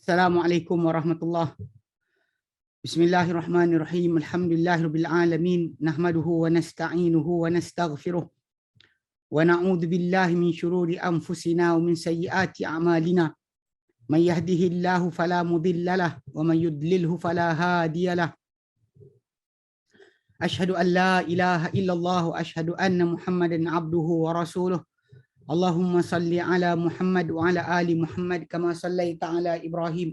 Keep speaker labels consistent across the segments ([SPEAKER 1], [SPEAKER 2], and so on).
[SPEAKER 1] Assalamualaikum warahmatullahi. Bismillahirrahmanirrahim. Alhamdulillahirabbil alamin. Nahmaduhu wa nasta'inuhu wa nastaghfiruh. Wa na'udzu billahi min syururi anfusina wa min sayyiati a'malina. May yahdihillahu fala mudilla lahu wa may yudlilhu fala hadiya lahu. Asyhadu an la ilaha illallah wa asyhadu anna Muhammadan abduhu wa rasuluh. Allahumma salli ala Muhammad wa ala ali Muhammad kama sallaita ala Ibrahim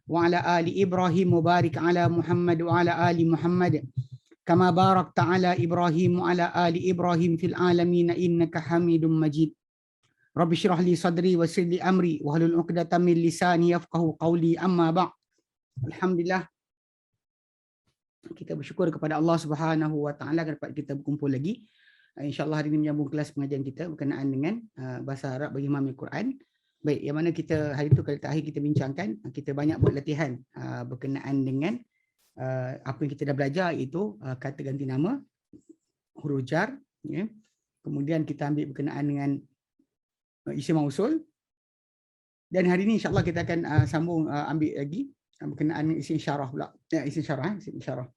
[SPEAKER 1] wa ala ali Ibrahim wa barik ala Muhammad wa ala ali Muhammad kama barakta ala Ibrahim wa ala ali Ibrahim fil alamin innaka Hamidum Majid. Rabbi shrah li sadri wa yassir li amri wa hlul 'uqdatam min lisani yafqahu qawli, amma ba'd. Alhamdulillah, kita bersyukur kepada Allah Subhanahu wa taala dapat kita berkumpul lagi. InsyaAllah hari ini menyambung kelas pengajian kita berkenaan dengan bahasa Arab bagi memahami Quran. Baik, yang mana kita hari itu kali terakhir kita bincangkan, kita banyak buat latihan berkenaan dengan apa yang kita dah belajar, iaitu kata ganti nama, huruf jar, ya. Kemudian kita ambil berkenaan dengan isim mausul. Dan hari ini insyaAllah kita akan sambung ambil lagi berkenaan dengan isim isyarah pula. Ya, isim isyarah.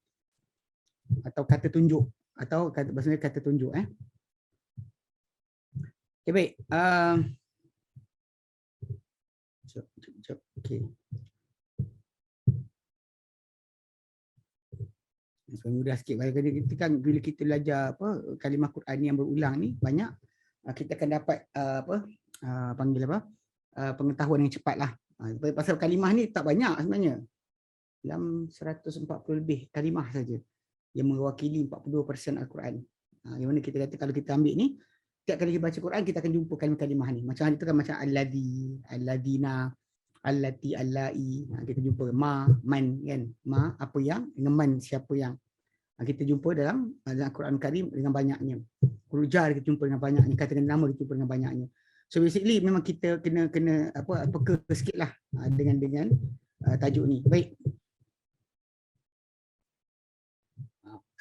[SPEAKER 1] Atau kata tunjuk. Atau bahasa kata tunjuk. Okay, baik. Okay. Supaya mudah sikit. Kita kan bila kita belajar kalimah Quran yang berulang ni banyak, kita akan dapat pengetahuan yang cepat lah. Pasal kalimah ni tak banyak sebenarnya. Dalam 140 lebih kalimah saja yang mewakili 42% Al-Quran. Yang mana kita kata kalau kita ambil ni, setiap kali kita baca Quran kita akan jumpa kalimah-kalimah ni. Macam hari tu kan macam alladhi, alladhina, allati, allai. Kita jumpa ma, man kan. Ma apa yang, dengan man siapa yang. Kita jumpa dalam Al-Quran Karim dengan banyaknya. Huruf jar kita jumpa dengan banyaknya, kata dengan nama kita jumpa dengan banyaknya. So basically memang kita kena peka sikitlah dengan tajuk ni. Baik.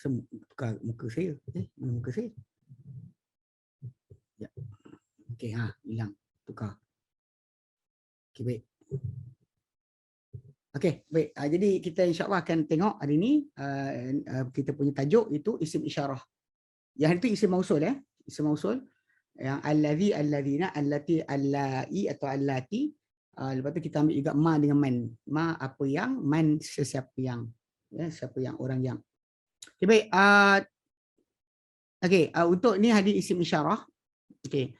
[SPEAKER 1] Tukar muka saya. Mana muka saya? Ya. Okey, hilang. Tukar. Okey, baik. Okey, baik. Jadi kita insya-Allah akan tengok hari ni kita punya tajuk itu isim isyarah. Yang itu isim mausul Isim mausul yang allazi, allazina, allati, allai atau allati. Lepas tu kita ambil juga ma dengan man. Ma apa yang, man sesiapa yang. Ya, siapa yang, orang yang. Okay, baik. Untuk ni hadis isim isyarah. Okay.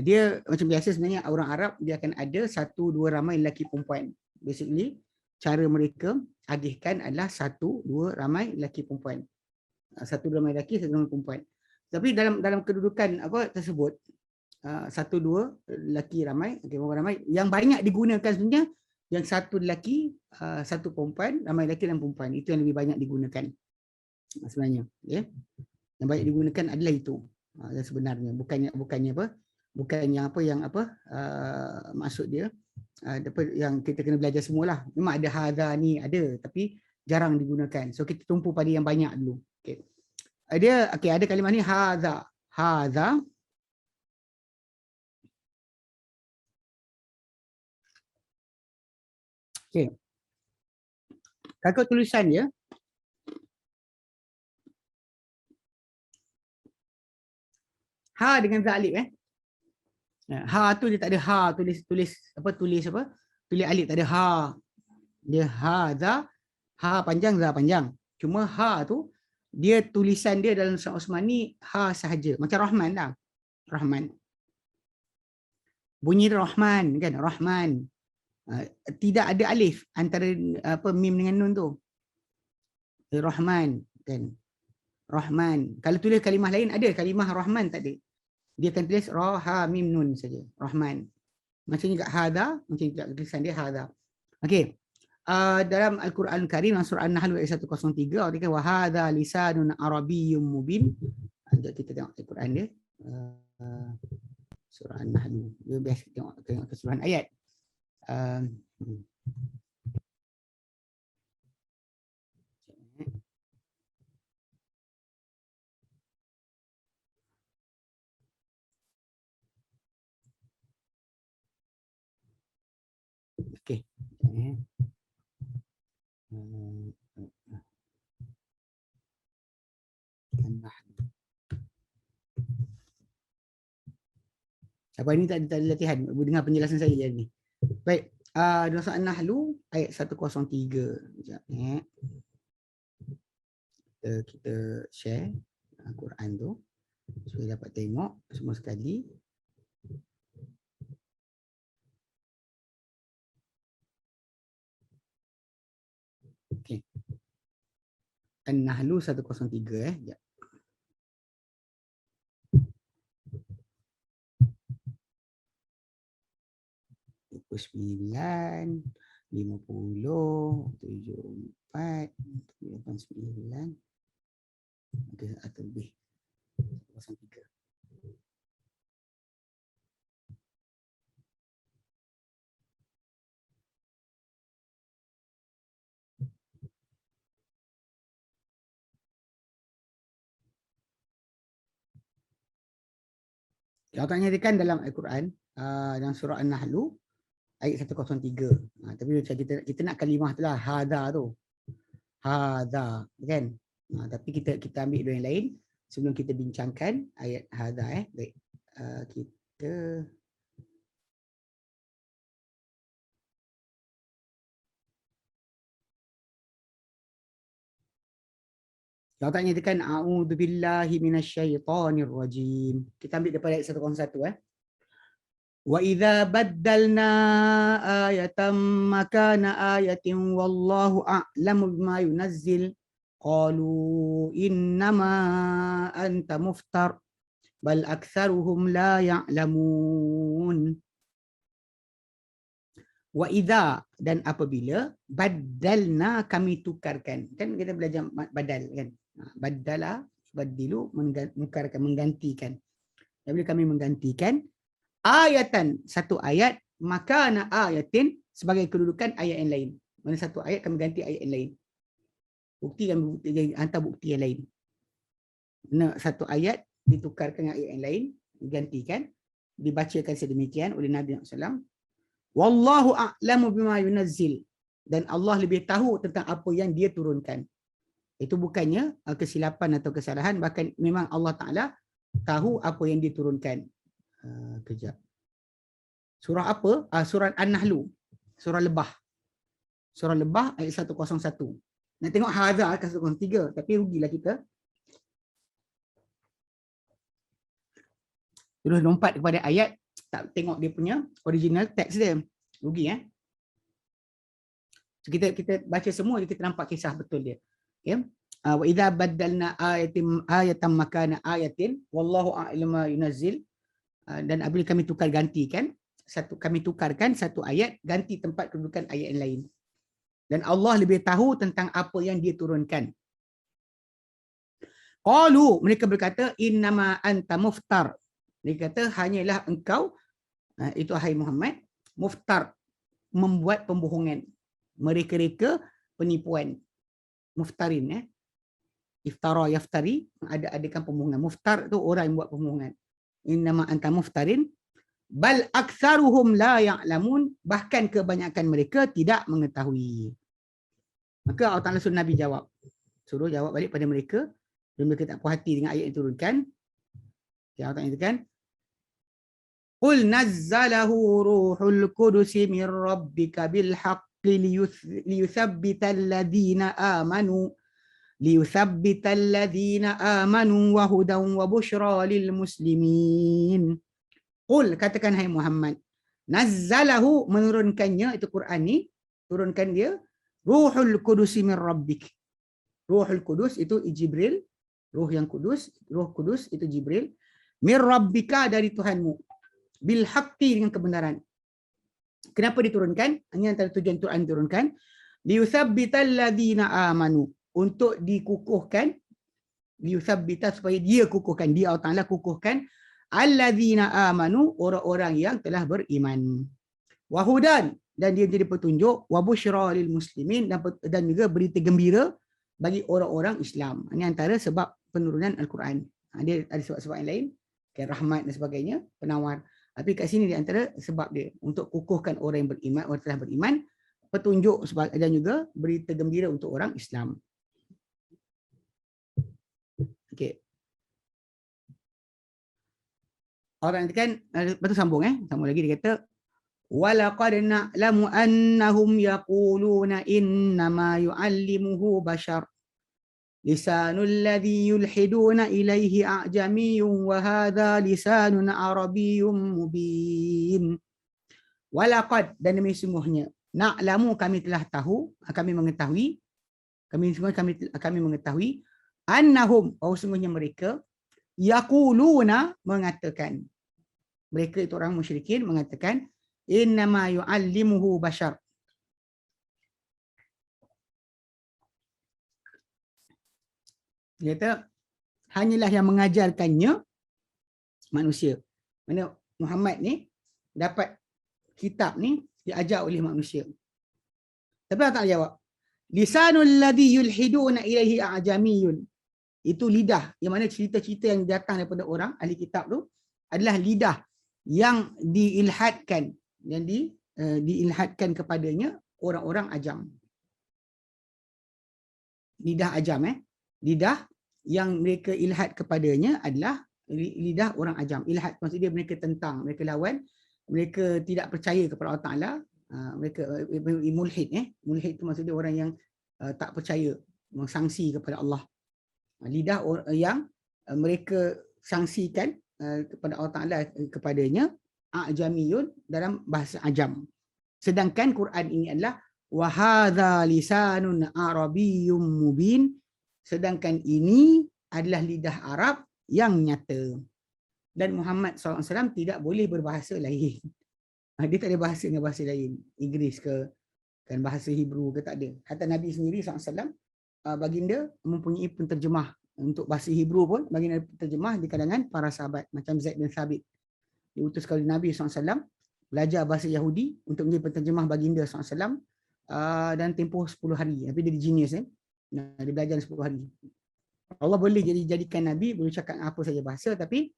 [SPEAKER 1] Dia macam biasa sebenarnya orang Arab dia akan ada satu dua ramai lelaki perempuan. Basically cara mereka hadiskan adalah satu dua ramai lelaki perempuan. Satu dua ramai lelaki, satu ramai perempuan. Tapi dalam kedudukan tersebut satu dua lelaki ramai, ramai yang banyak digunakan sebenarnya yang satu lelaki, satu perempuan, ramai lelaki dan perempuan. Itu yang lebih banyak digunakan. Sebenarnya yang baik digunakan adalah itu sebenarnya, bukannya maksud dia yang kita kena belajar semualah. Memang ada hadza ni ada, tapi jarang digunakan, so kita tumpu pada yang banyak dulu. Ada kalimah ni hadza. Kakak tulisan dia ha dengan za alif ha tu dia tak ada ha, tulis alif tak ada ha. Dia ha za, ha panjang, za panjang. Cuma ha tu dia tulisan dia dalam Surat Osmani ha sahaja. Macam Rahman lah. Rahman. Bunyi Rahman kan, Rahman. Tidak ada alif antara mim dengan nun tu. Rahman kan. Rahman. Kalau tulis kalimah lain ada, kalimah Rahman tak ada. Dia akan tulis ra ha mim nun saja. Rahman. Macam juga hadza, macam juga tulisan dia hadza. Okey. Dalam Al-Quran Karim surah An-Nahl ayat 103 Allah kata wa hadza lisanun arabiyyun mubin. Jom kita tengok Al-Quran dia. Surah An-Nahl. Dia biasa tengok keseluruhan ayat. Okey. Apa ini tak ada latihan, dengar penjelasan saya je ni. Baik, dalam surah An-Nahl ayat 103. Sekejap kita share Al-Quran tu supaya dapat tengok semua sekali. Okey. An-Nahl 103 sekejap. Sembilan, 50, 74, 89, atau lebih. 03. Kalau tak nyatakan dalam Al-Quran, dalam surah An-Nahl ayat 103. Tapi macam kita nak kalimah tu lah, hadha tu. Hadha, kan? Tapi kita ambil dua yang lain sebelum kita bincangkan ayat hadha. Baik. Kita kalau tak nyatakan a'udzubillahi minasyaitonirrajim. Kita ambil daripada ayat 101. Wa idza baddalna ayatan makana ayatin wallahu a'lamu bima yunazzil qalu innama anta muftar bal aktsaruhum la ya'lamun. Wa idza, dan apabila, baddalna, kami tukarkan. Kan kita belajar badal kan. Baddala, badilu, menukarkan, menggantikan. Apabila kami menggantikan ayatan, satu ayat, maka ana ayatin, sebagai kedudukan ayat yang lain. Mana satu ayat kami ganti ayat yang lain. Bukti kami hantar bukti yang lain. Mana satu ayat ditukarkan dengan ayat yang lain, digantikan, dibacakan sedemikian oleh Nabi SAW. Wallahu a'lamu bima yunazzil, dan Allah lebih tahu tentang apa yang dia turunkan. Itu bukannya kesilapan atau kesalahan, bahkan memang Allah Ta'ala tahu apa yang diturunkan. Kejap. Surah apa? Surah An-Nahl. Surah Lebah. Surah Lebah ayat 101. Nak tengok hadza ayat 103, tapi rugilah kita. Terus lompat kepada ayat, tak tengok dia punya original text dia. Rugi So kita baca semua, kita nampak kisah betul dia. Ya. Wa idza baddalna ayatan makana ayatin wallahu a'lamu yunazzil. Dan apabila kami tukar gantikan, kami tukarkan satu ayat ganti tempat kedudukan ayat yang lain. Dan Allah lebih tahu tentang apa yang dia turunkan. Qalu, mereka berkata, innama anta muftar. Mereka kata, hanyalah engkau, itu hai Muhammad, muftar, membuat pembohongan. Mereka-reka penipuan. Muftarin. Iftara, yaftari, ada-adakan pembohongan. Muftar itu orang yang buat pembohongan. Innama anta muftarin bal aktsaruhum la ya'lamun, bahkan kebanyakan mereka tidak mengetahui. Maka Allah Ta'ala suruh Nabi jawab. Suruh jawab balik pada mereka. Dan mereka tak puas hati dengan ayat yang turunkan. Allah Ta'ala katakan, qul nazzalahu ruhul qudusi min rabbika bil haqqi liyuthabbital ladzina amanu wa hudan wa bushra lil muslimin. Qul, katakan hai Muhammad, nazzalahu, menurunkannya, itu Quran ni, turunkan dia, ruhul qudusi min rabbik. Ruhul Qudus itu Jibril, ruh yang kudus, ruh kudus itu Jibril, min rabbika, dari Tuhanmu, bil haqqi, dengan kebenaran. Kenapa diturunkan? Ini antara tujuan Quran diturunkan, liyuthabbital ladzina amanu, untuk dikukuhkan, liyuthabbita, supaya dia kukuhkan, dia Allah Ta'ala kukuhkan, alladzina amanu, orang-orang yang telah beriman, wahudan, dan dia jadi petunjuk, wabushra lil muslimin, dan juga berita gembira bagi orang-orang Islam. Ini antara sebab penurunan Al-Quran. Dia ada sebab-sebab yang lain, kayak rahmat dan sebagainya, penawar. Tapi kat sini di antara sebab dia, untuk kukuhkan orang yang beriman, orang telah beriman, petunjuk dan juga berita gembira untuk orang Islam. Okey. Orang kan betul sambung sambung lagi dia kata walaqad na'lamu annahum yaquluna innama yu'allimuhu bashar lisanul ladzi yulhiduna ilaihi a'jamiyyun wa hadha lisanun arabiyyun mubin. Walaqad, dan demi sungguhnya, na'lamu, kami telah tahu, kami mengetahui, kami mengetahui, annahum, sungguhnya mereka, yaquluna, mengatakan, mereka itu orang musyrikin mengatakan, innama yu'allimuhu bashar. Dia kata, hanyalah yang mengajarkannya manusia. Mana Muhammad ni dapat kitab ni diajar oleh manusia. Tapi Allah Ta'ala jawab, lisanul ladzi yulhiduna ilaihi a'jamiyun. Itu lidah, yang mana cerita-cerita yang datang daripada orang ahli kitab tu adalah lidah yang diilhadkan, yang diilhadkan kepadanya orang-orang ajam. Lidah ajam lidah yang mereka ilhad kepadanya adalah lidah orang ajam. Ilhad maksudnya mereka tentang, mereka lawan, mereka tidak percaya kepada Allah Ta'ala, mereka mulhid. Mulhid itu maksudnya orang yang tak percaya, mengsangsi kepada Allah. Lidah yang mereka sangsikan kepada Allah Ta'ala kepadanya a'jamiyun, dalam bahasa ajam. Sedangkan Quran ini adalah wa hadza lisanun arabiyyun mubin, sedangkan ini adalah lidah Arab yang nyata. Dan Muhammad SAW tidak boleh berbahasa lain. Dia tak ada bahasa dengan bahasa lain. Inggeris ke, kan bahasa Hebrew ke, tak ada. Kata Nabi sendiri SAW, baginda mempunyai penterjemah. Untuk bahasa Hebrew pun, baginda penterjemah di kalangan para sahabat. Macam Zaid bin Thabit. Diutus oleh Nabi SAW, belajar bahasa Yahudi untuk menjadi penterjemah baginda SAW, dan tempoh 10 hari. Tapi dia genius. Dia belajar 10 hari. Allah boleh jadikan Nabi, boleh cakap apa saja bahasa, tapi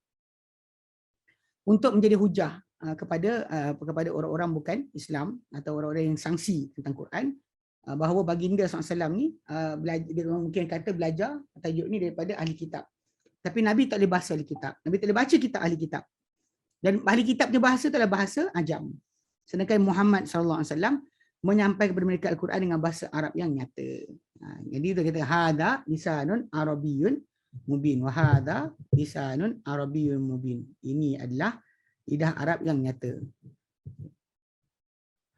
[SPEAKER 1] untuk menjadi hujah kepada orang-orang bukan Islam atau orang-orang yang sangsi tentang Quran, bahawa baginda SAW ni dia mungkin kata belajar tajuk ni daripada ahli kitab. Tapi Nabi tak boleh bahasa ahli kitab. Nabi tak boleh baca kitab ahli kitab. Dan ahli kitab punya bahasa adalah bahasa ajam. Sedangkan Muhammad SAW menyampaikan kepada mereka Al-Quran dengan bahasa Arab yang nyata. Jadi dia kata hadza lisanun arabiyyun mubin wa hadza lisanun arabiyyun mubin. Ini adalah lidah Arab yang nyata.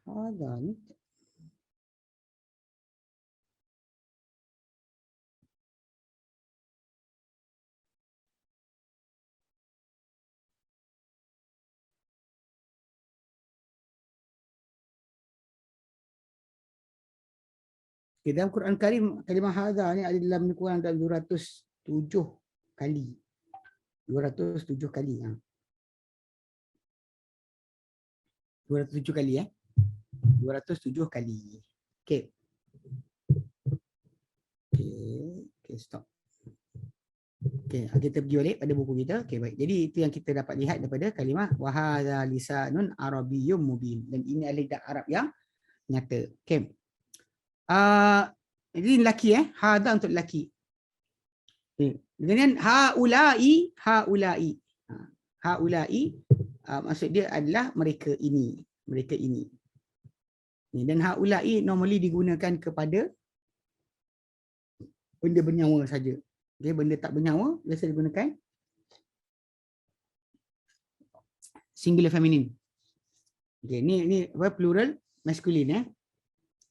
[SPEAKER 1] Hadza ni dalam Quran Karim, kalimah hadza ni ada dalam kurang dalam 207 kali. 207 kali. 207 kali 207 kali. Okey. Okey, stop. Okey, kita pergi balik pada buku kita. Okey, baik. Jadi itu yang kita dapat lihat daripada kalimah wa hadza lisanun arabiyyun mubin, dan ini adalah lidah Arab yang nyata. Okey. Ini lelaki hadza untuk lelaki. Kemudian haulai maksud dia adalah mereka ini, dan haulai normally digunakan kepada benda bernyawa saja. Okay, benda tak bernyawa biasa digunakan singular feminine. Okay, ni apa, plural masculine.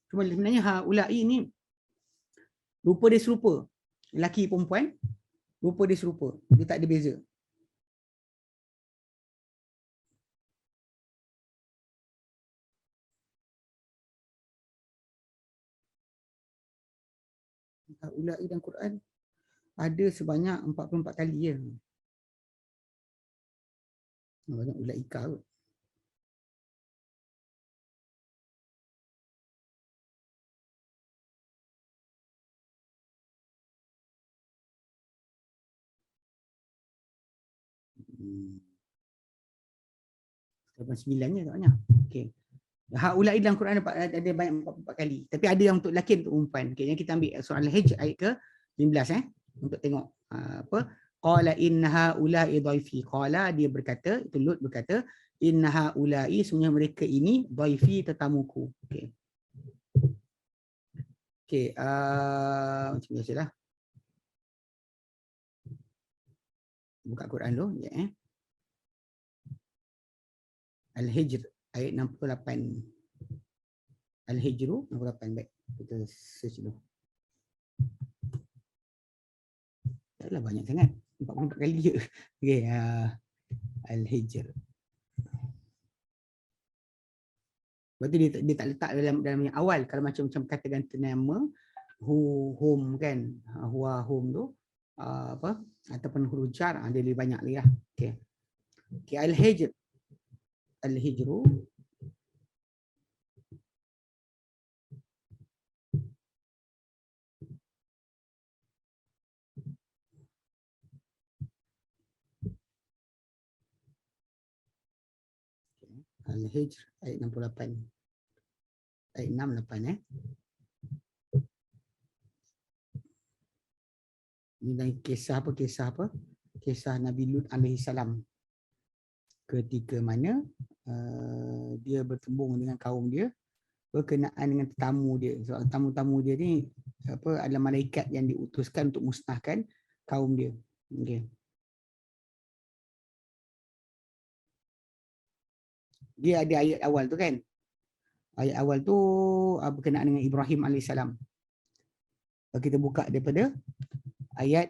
[SPEAKER 1] Cuma sebenarnya haulai ni rupa dia serupa. Lelaki perempuan, rupa dia serupa. Dia tak ada beza. Haulai dalam Quran ada sebanyak 44 kali je. Banyak ulaika kot. Lepas 9 je tak banyak. Okey. Haulai dalam Quran ada banyak 44 kali. Tapi ada yang untuk lelaki, untuk perempuan. Okay, yang kita ambil surah Al-Hijr ayat ke 15 untuk tengok apa. Qala inna haula'i dhaifi. Qala, dia berkata, itu Lut berkata, inna haula'i, sebenarnya mereka ini dhaifi, tetamuku. Okey. Okey, macam biasalah. Buka Quran dulu, ya. Al-Hijr ayat 68. Al-Hijru 68. Baik, kita search dulu. Taklah banyak sangat. 44 kali je. Okey, Al-Hijr. Lepas tu dia tak letak dalam yang awal. Kalau macam kata ganti nama, hum kan, huwa hum tu, apa, ataupun huruf jar, dia lebih banyak lagi lah. Okey. Okey, Al-Hijr. Al-Hijru Al-Hijr ayat 68. Ayat 68 Ini kisah apa? Kisah Nabi Lut alaihi salam. Ketika mana dia bertembung dengan kaum dia, berkenaan dengan tetamu dia. Sebab tamu-tamu dia ni apa, adalah malaikat yang diutuskan untuk musnahkan kaum dia. Okey. Dia ada ayat awal tu kan. Ayat awal tu berkenaan dengan Ibrahim alaihissalam. Kita buka daripada ayat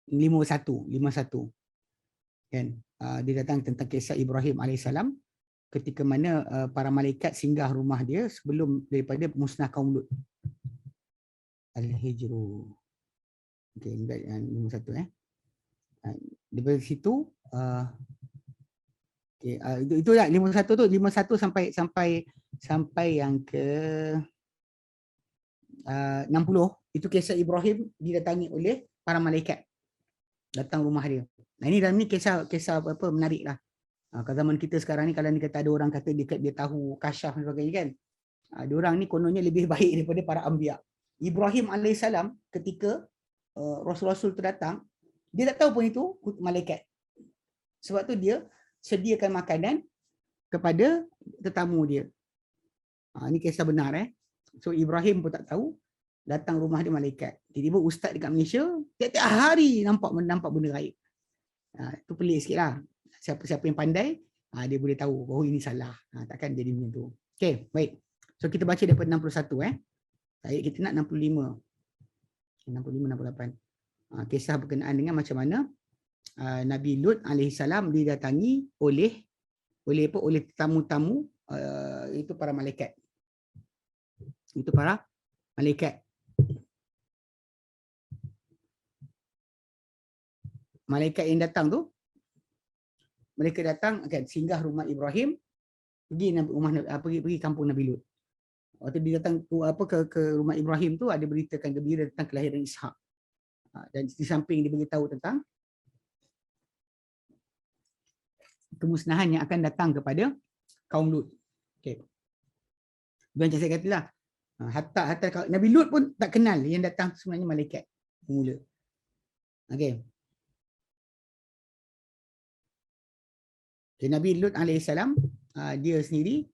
[SPEAKER 1] 51 kan. Dia datang tentang kisah Ibrahim alaihissalam ketika mana para malaikat singgah rumah dia sebelum daripada musnah kaum Lut. Al-Hijru. Okey, 51 daripada situ okey, itu lah 51 tu, 51 sampai yang ke 60 itu kisah Ibrahim didatangi oleh para malaikat datang rumah dia. Nah, ini dalam ni kisah apa menarik lah. Kalau zaman kita sekarang ni, kalau ni kata ada orang kata dia tahu kasyaf dan sebagainya kan. Dia orang ni kononnya lebih baik daripada para anbiya. Ibrahim alaihissalam ketika rasul-rasul tu datang, dia tak tahu pun itu malaikat. Sebab tu dia sediakan makanan kepada tetamu dia. Ini kisah benar So Ibrahim pun tak tahu, datang rumah dia malaikat. Tiba-tiba ustaz dekat Malaysia, tiap-tiap hari nampak benda gaib. Itu pelik sikit lah. Siapa-siapa yang pandai, dia boleh tahu bahawa ini salah. Takkan jadi macam tu. Okay, baik. So kita baca daripada 61 Ayat kita nak 65. 65-68. Kisah berkenaan dengan macam mana Nabi Lut alaihissalam didatangi oleh tetamu-tamu, itu para malaikat. Itu para malaikat. Malaikat yang datang tu, mereka datang kan, singgah rumah Ibrahim, pergi kampung Nabi Lut. Waktu dia datang ke rumah Ibrahim tu, ada beritakan gembira tentang kelahiran Ishak. Dan di samping dia beritahu tentang kemusnahan yang akan datang kepada kaum Lut. Okey. Macam saya katalah, hatta Nabi Lut pun tak kenal yang datang sebenarnya malaikat mula. Okey. Nabi Lut alaihissalam, dia sendiri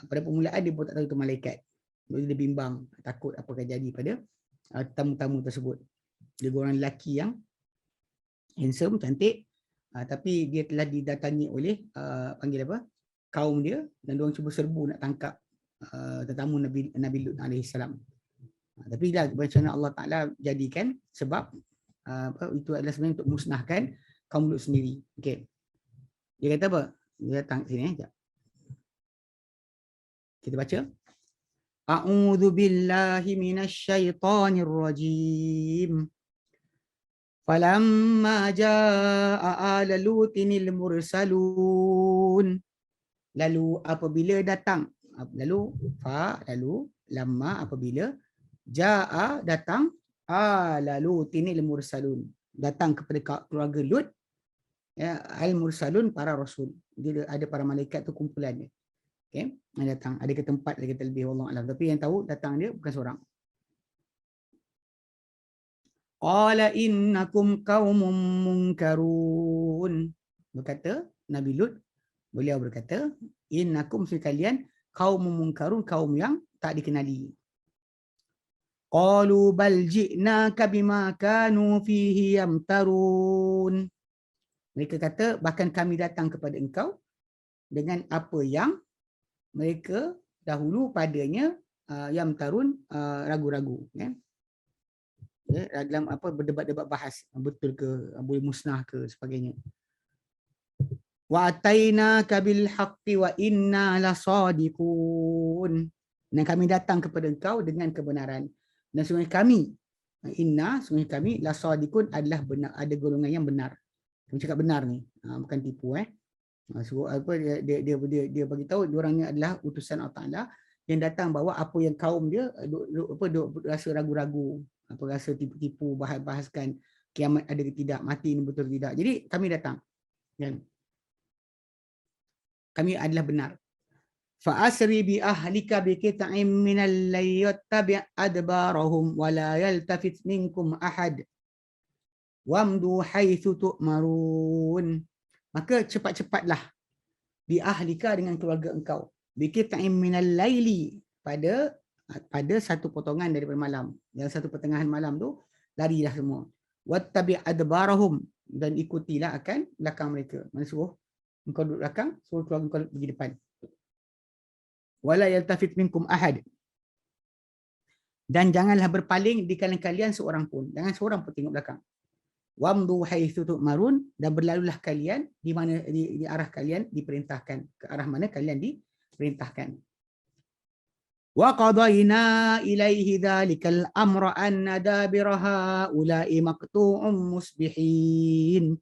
[SPEAKER 1] pada permulaan dia pun tak tahu itu malaikat. Dia bimbang, takut apa akan jadi pada tamu-tamu tersebut. Dia orang lelaki yang handsome, cantik, tapi dia telah didatangi oleh panggil apa? Kaum dia, dan dia orang cuba serbu nak tangkap tetamu Nabi Lut alaihissalam. Tapi dah macam Allah Taala jadikan sebab itu adalah sebenarnya untuk musnahkan kaum Lut sendiri. Okey. Dia kata apa? Dia datang sini sekejap. Kita baca. A'udzu billahi minasyaitonir rajim. Falamma jaa'a ala lutinil mursalun. Lalu apabila datang, lalu lamma apabila jaa'a datang ala lutinil mursalun. Datang kepada keluarga Lut, ya, al mursalun para rasul. dia ada para malaikat tu kumpulan dia. Okey, yang datang. Ada ke tempat, ada kata lebih, wallahu alam. Tapi yang tahu datang dia bukan seorang. Qala innakum qaumun munkarun. Berkata Nabi Lut, beliau berkata, innakum sekalian qaumun munkarun, kaum yang tak dikenali. Qalu bal ji'naka bima kanu fihi yamtarun. Mereka kata, bahkan kami datang kepada engkau dengan apa yang mereka dahulu padanya yamtarun, ragu-ragu. Ya. Dalam apa berdebat-debat bahas, betul ke, boleh musnah ke, sebagainya. Wa atainaka bil haqqi wa inna lasadiqun. Dan kami datang kepada engkau dengan kebenaran. Dan sungguh kami, sungguh kami lasadiqun adalah benar, ada golongan yang benar. Kami cakap benar ni, bukan tipu. So, apa dia bagi tahu diorangnya adalah utusan Allah Taala yang datang bawa apa yang kaum dia rasa ragu-ragu, apa rasa tipu-tipu, bahaskan kiamat ada ke tidak, mati ini betul tidak. Jadi kami datang, kan? Kami adalah benar. Fa asri bi ahlika bi qita'in minal layli tabi' adbarahum wa la yaltafit minkum ahad wamdu haitsu tu'marun. Maka cepat-cepatlah bi ahlika dengan keluarga engkau, bi qita'in minal layli, pada satu potongan daripada malam. Yang satu pertengahan malam tu larilah semua. Wattabi' adbarahum, dan ikutilah akan belakang mereka. Mana suruh engkau duduk belakang, suruh keluarga engkau pergi depan. Wala yaltafit minkum ahad, dan janganlah berpaling di kalangan kalian seorang pun. Jangan seorang pun tengok belakang. Wamdu haitsu tu'marun, dan berlalulah kalian di mana di arah kalian diperintahkan, ke arah mana kalian diperintahkan. Wa qadayna ilaihi dzalikal amra anna dabira haula'i maqtu'un musbihin.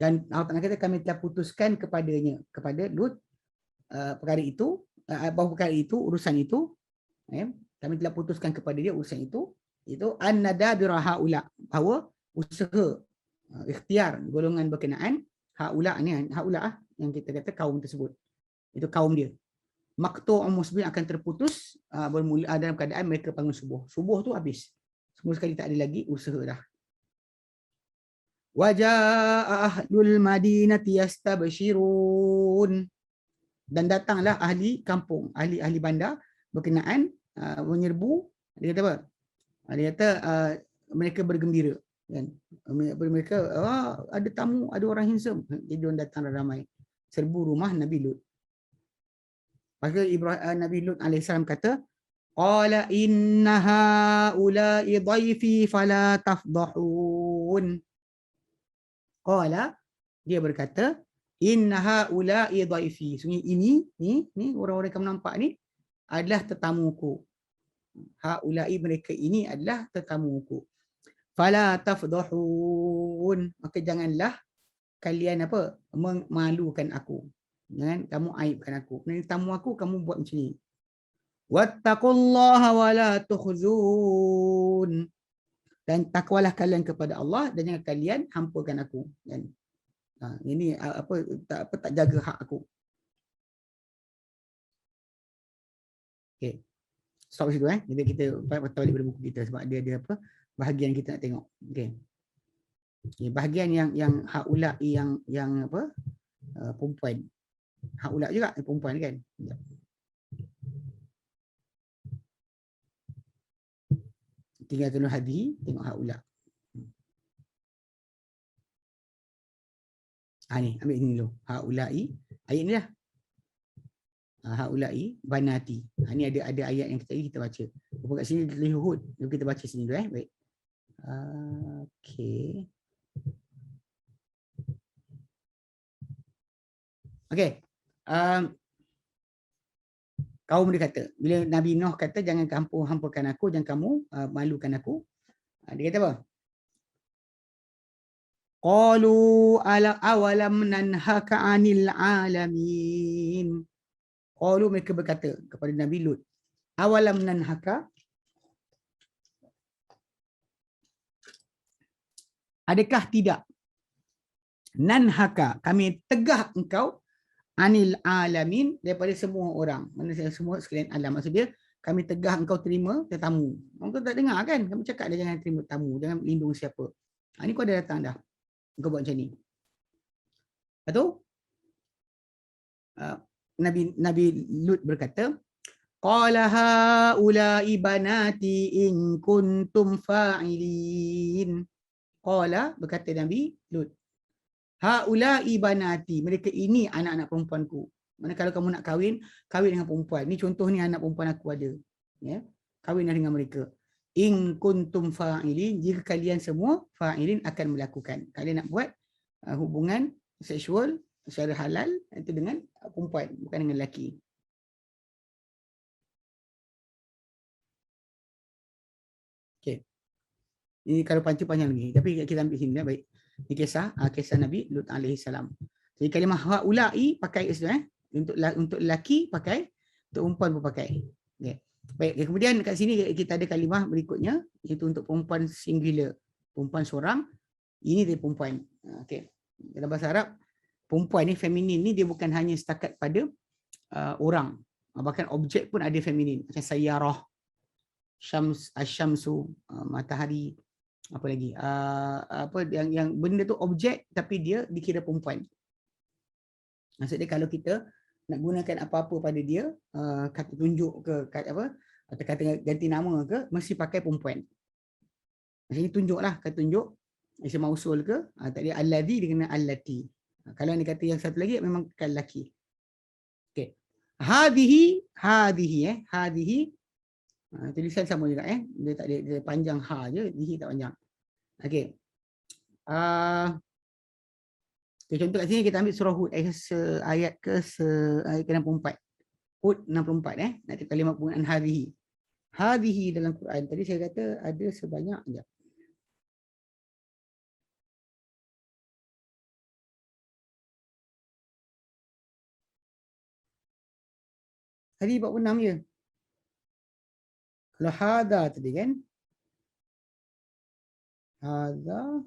[SPEAKER 1] Dan Allah kata kami telah putuskan kepadanya, kepada Lut, perkara itu, bahawa perkara itu, urusan itu, kami telah putuskan kepada dia urusan itu anna dabira haula, bahawa usaha, ikhtiar golongan berkenaan haula ni, yang kita kata kaum tersebut, itu kaum dia, maqtu'un musbih, akan terputus bermula dalam keadaan mereka bangun subuh tu habis semua sekali, tak ada lagi usaha dah. Waja'a ahlul madinati yastabshirun, dan datanglah ahli kampung, ahli bandar berkenaan menyerbu. Dia kata apa? Dia kata mereka bergembira, kan? Mereka ada tamu, ada orang handsome. Jadi orang datang ramai serbu rumah Nabi Lut. Maka Nabi Lut alaihissalam kata, qala inna haula'i dhaifi fala tafdahun. Qala, dia berkata, inna haula'i dhaifi, sungguh ini orang-orang kamu nampak ni adalah tetamuku. Haula'i, mereka ini adalah tetamuku. Fala tafdahun, maka janganlah kalian apa, memalukan aku. Jangan kamu aibkan aku. Ini tamu aku, kamu buat macam ni. Wattaqullaha wa la tukhzun, dan takwalah kalian kepada Allah dan jangan kalian hampakan aku. Dan ini tak jaga hak aku. Okey. Stop situ Jadi kita patut balik pada buku kita sebab dia ada apa bahagian kita nak tengok. Okey. Bahagian yang haula yang apa perempuan. Haula juga perempuan kan. Tinggal kena hadi tengok haula. Ni ambil ini dulu. Haula'i, ayat ni lah. Haula'i banati. Ni ada ayat yang kita baca. Apa kat sini di Hud. Kita baca sini dulu baik. Okey. Okey. Kaum dia kata, bila Nabi Nuh kata jangan kamu hampakan aku, jangan kamu malukan aku. Dia kata apa? Qalu ala awalam nanhaka 'anil 'alamin. Qalu, mereka berkata kepada Nabi Lut, awalam nanhaka, adakah tidak, nanhaka, kami tegah engkau, anil alamin, daripada semua orang. Manusia semua sekalian alam. Maksud dia, kami tegah engkau terima tetamu. Engkau tak dengar kan? Kami cakap dia jangan terima tamu, jangan lindung siapa. Ni kau dah datang dah. Engkau buat macam ni. Lepas tu, Nabi Lut berkata, qala haula'i banati in kuntum fa'ilin. Qala, berkata Nabi Lut, haula'i banati, mereka ini anak-anak perempuanku. Mana kalau kamu nak kahwin, kahwin dengan perempuan. Ni contoh ni anak perempuan aku ada. Ya. Kahwinlah dengan mereka. In kuntum fa'ilin, jika kalian semua fa'ilin akan melakukan. Kalian nak buat hubungan seksual secara halal itu dengan perempuan, bukan dengan lelaki. Okey. Ini kalau panjang lagi, tapi kita ambil sini baik. Ini kisah Nabi Lut alaihi salam. Jadi kalimah haula'i pakai untuk lelaki pakai, untuk perempuan pun pakai. Okey. Baik, kemudian kat sini kita ada kalimah berikutnya, iaitu untuk perempuan singular, perempuan seorang. Ini dia perempuan. Okey. Dalam bahasa Arab, perempuan ni feminin ni dia bukan hanya setakat pada orang, bahkan objek pun ada feminin, macam sayyarah, asyamsu, matahari, apa lagi, apa yang benda tu objek tapi dia dikira perempuan. Maksudnya kalau kita nak gunakan apa-apa pada dia, kata tunjuk ke apa, atau kata ganti nama ke, mesti pakai perempuan. Maksudnya tunjuklah, kata tunjuk isim mausul ke, tak dia alladhi dengan allati. Kalau ni kata yang satu lagi memang kan lelaki. Okey. Hadhihi tulisan sama juga dia tak dia panjang ha je, dihi tak panjang. Okey. Contoh kat sini kita ambil surah Hud ayat ayat ke-64. Hud 64 nak kalimah penggunaan hadhihi. Hadhihi dalam Quran tadi saya kata ada sebanyak je. Hadhihi 46 je. Kalau hadha tadi kan, hadha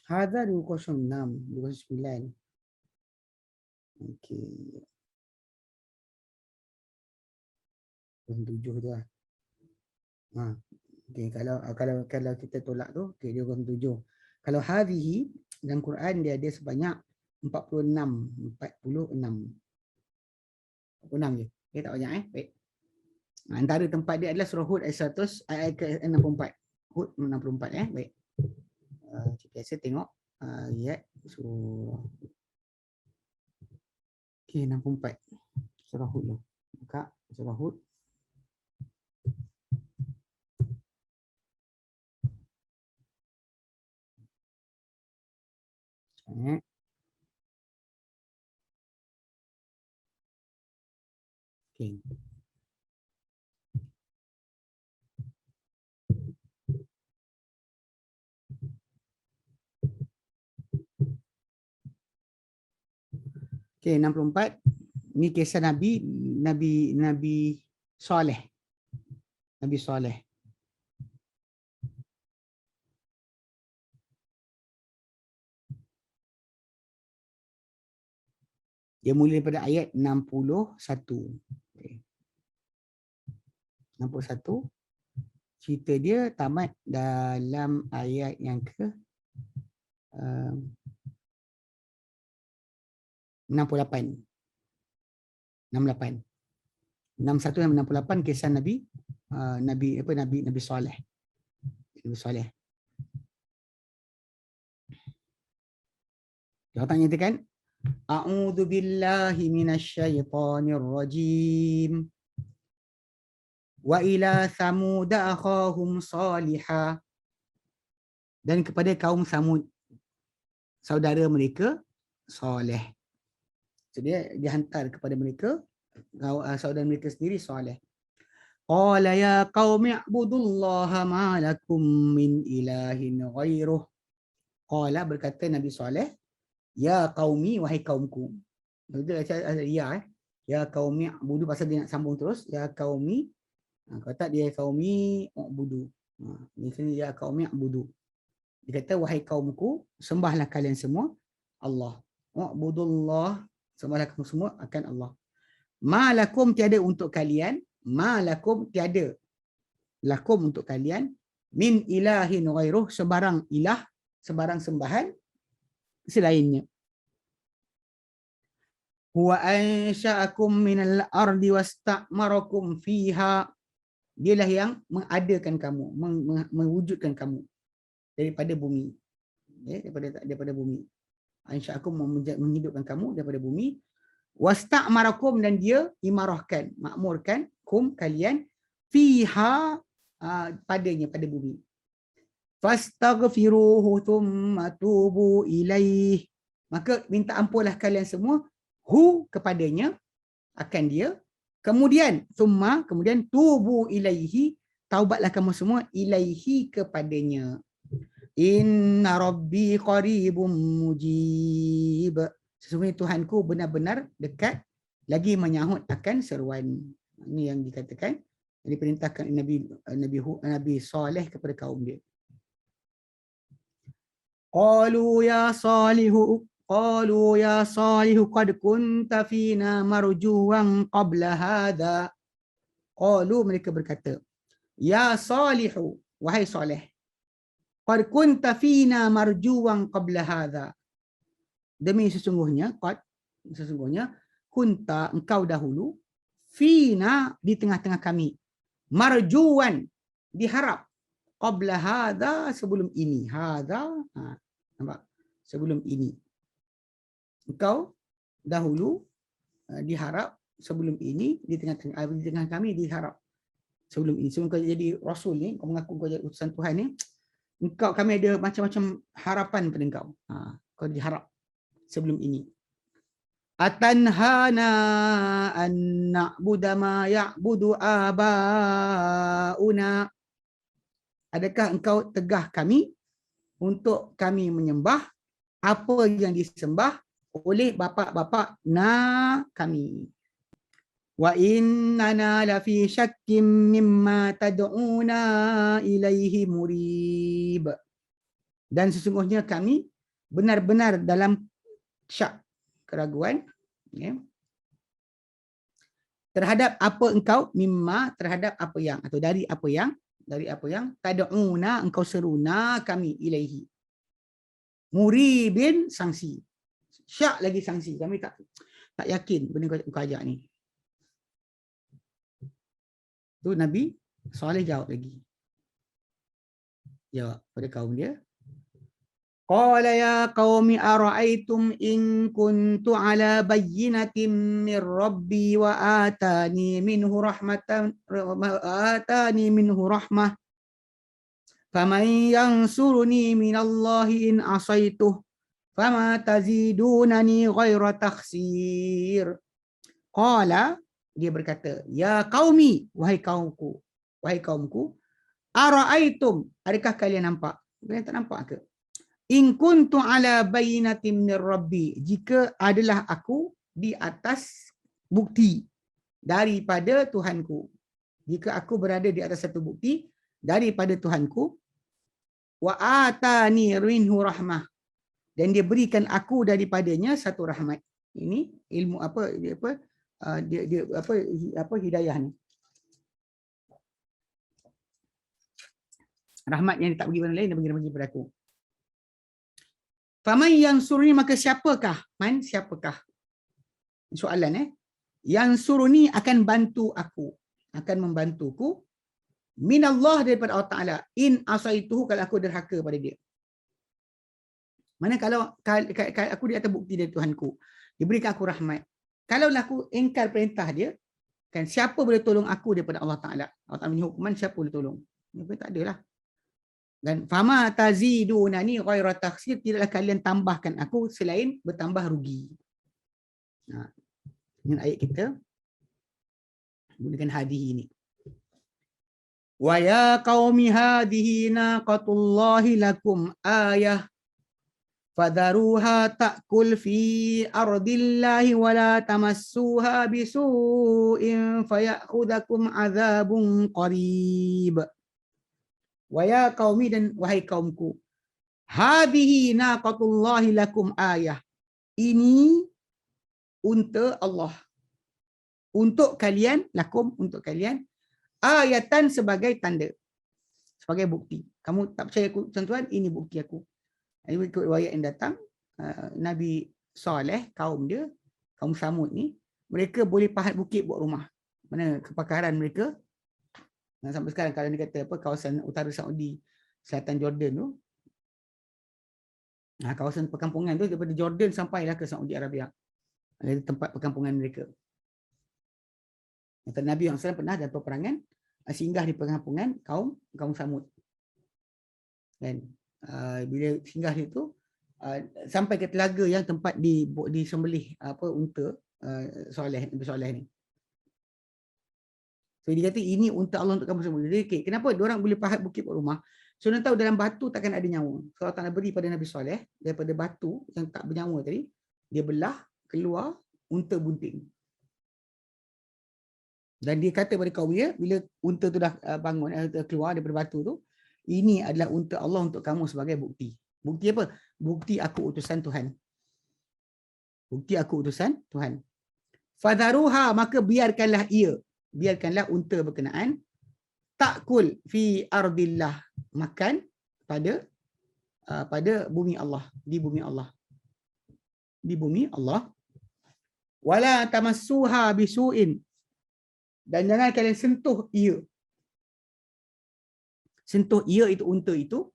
[SPEAKER 1] hadha 206, 209. Okey. 7 tu lah. Okay, kalau kita tolak tu, okay, dia 7. Kalau hadhihi dalam Quran dia ada sebanyak 46. 46 je. Okay, tak banyak Baik. Antara tempat dia adalah surah Hud ayat 100 ayat ke-64. Hud 64 Baik. Saya tengok ayat surah. Okay, 64. Surah Hud tu. Buka surah Hud. Okay. Okay, 64. Ini kisah Nabi Saleh. Nabi Saleh. Dia mula daripada ayat 61. Okay. 61. Cerita dia tamat dalam ayat yang ke 68. 61 dan 68 kisah Nabi Saleh. Nabi Saleh. Allah nyatakan, a'udzu billahi minasyaitonir rajim. Wa ila Samud akhahum Salihah. Dan kepada kaum Samud, saudara mereka Saleh. So dia dihantar kepada mereka, saudara mereka sendiri Saleh. Qala ya qaumi ibudullaha ma lakum min ilahin ghairuh. Qala, berkata Nabi Saleh Ya qaumi, wahai kaumku. Betul ada ya Ya qaumi budu, pasal dia nak sambung terus. Ya qaumi. Kalau tak dia qaumi ubudu. Di sini ya qaumi ubudu. Dia kata wahai kaumku, sembahlah kalian semua Allah. Ubudullah, sembahlah kamu semua akan Allah. Malakum tiada untuk kalian, malakum tiada lakum untuk kalian min ilahin ghairuh, sebarang ilah, sebarang sembahan selainnya. Huwa ansha'akum minal ardi wasta'marakum fiha. Dialah yang mengadakan kamu, mewujudkan kamu daripada bumi. Daripada bumi. Ansha'akum, menghidupkan kamu daripada bumi. Wasta'marakum, dan dia imarahkan, makmurkan kum kalian fiha, padanya, pada bumi. Fastaghfiruhu thumma tubu ilaih. Maka minta ampunlah kalian semua kepadanya, akan dia. Kemudian kemudian tubu ilaihi, taubatlah kamu semua ilaihi, kepadanya. Inna rabbi qaribum mujib. Sesungguhnya Tuhanku benar-benar dekat, lagi menyahut akan seruan. Ini yang dikatakan, diperintahkan Nabi Saleh kepada kaum dia. Qalu ya Salihu qad kunta fina marjuwan qabla hadha. Qalu, mereka berkata, ya Salihu, wahai Saleh, qad kunta fina marjuwan qabla hadha. Demi sesungguhnya kunta, engkau dahulu, fina, di tengah-tengah kami, marjuwan, diharap, qabla hadha, sebelum ini. Hadha, nampak? Sebelum ini. Engkau dahulu diharap sebelum ini, di tengah kami diharap sebelum ini. Sebelum kau jadi rasul ni, kau mengaku kau jadi utusan Tuhan ni, kami ada macam-macam harapan pada engkau. Kau diharap sebelum ini. Atanhana an na'budu ma ya'budu abauna. Adakah engkau tegah kami untuk kami menyembah apa yang disembah oleh bapa-bapa kami. Wa innana lafi syakkim mimma tad'una ilaihi murib. Dan sesungguhnya kami benar-benar dalam syak, keraguan, terhadap apa engkau, mimma, terhadap apa yang, atau dari apa yang tad'una, engkau seruna kami ilaihi. Muribin, sangsi. Syak lagi sangsi. Kami tak yakin benda kau ajak ni. Tu Nabi Saleh jawab lagi. Jawab pada kaum dia. Qala ya qaumi ara'aytum in kuntu ala bayyinatin min rabbi wa atani minhu rahmah faman yansuruni minallahi in asaituh fama tazidunani ghaira takhsir. Qala, dia berkata, ya qaumi, wahai kaumku, ara'aytum, adakah kalian nampak? Kalian tak nampak ke? In kuntu ala bayyinatin min rabbi, jika adalah aku di atas bukti daripada Tuhanku. Jika aku berada di atas satu bukti daripada Tuhanku, wa atani minhu rahmah, dan dia berikan aku daripadanya satu rahmat. Ini ilmu hidayah ni. Rahmat yang tak bagi orang lain, dia bagi kepada aku. Faman yansuruni, maka siapakah? Siapakah? Soalan Yansuruni, akan bantu aku, akan membantuku, minallah, daripada Allah Ta'ala, in asaituhu, kalau aku derhaka pada dia. Mana kalau aku di atas bukti dari Tuhanku, diberikan aku rahmat. Kalau aku ingkar perintah dia, kan siapa boleh tolong aku daripada Allah Ta'ala? Allah Ta'ala punya hukuman, siapa boleh tolong? Tak adalah. Dan fama tazidunani ghaira takhsir, tidaklah kalian tambahkan aku selain bertambah rugi. Ini ayat kita gunakan hadis ini. Wa ya qaumi hadhihi naqatullahi lakum ayah. Fadharuha ta'kul fi ardillahi wa la tamassuha bisu'in fayakhudhakum adzabun qarib. Wa ya qaumi, dan wahai kaumku, hadhihi naqatullahi lakum ayah. Ini unta Allah. Untuk kalian, lakum, untuk kalian, ayatan sebagai tanda, sebagai bukti. Kamu tak percaya aku, tuan-tuan, ini bukti aku. Ini ikut riwayat yang datang, Nabi Saleh, kaum dia, kaum Samud ni, mereka boleh pahat bukit buat rumah. Mana kepakaran mereka. Sampai sekarang kalau dia kata apa, kawasan utara Saudi, selatan Jordan tu, kawasan perkampungan tu daripada Jordan sampailah ke Saudi Arabia. Ada tempat perkampungan mereka. Nabi SAW pernah dalam peperangan singgah di perkampungan kaum Samud. Dan bila singgah itu sampai ke telaga yang tempat disembelih unta Nabi Saleh ni. So dia kata ini unta Allah untuk kamu semua. Jadi okay, kenapa diorang boleh pahat bukit buat rumah? So nak tahu dalam batu takkan ada nyawa. So Allah Ta'ala beri pada Nabi Saleh daripada batu yang tak bernyawa tadi, dia belah keluar unta bunting. Dan dia kata pada kaum dia, bila unta tu dah bangun, keluar daripada batu tu, ini adalah unta Allah untuk kamu sebagai bukti. Bukti apa? Bukti aku utusan Tuhan. Bukti aku utusan Tuhan. Fadharuha, maka biarkanlah ia. Biarkanlah unta berkenaan. Ta'kul fi ardillah, makan pada bumi Allah. Di bumi Allah. Di bumi Allah. Wala tamassuha bisu'in. Dan jangan kalian sentuh ia. Sentuh ia itu unta itu.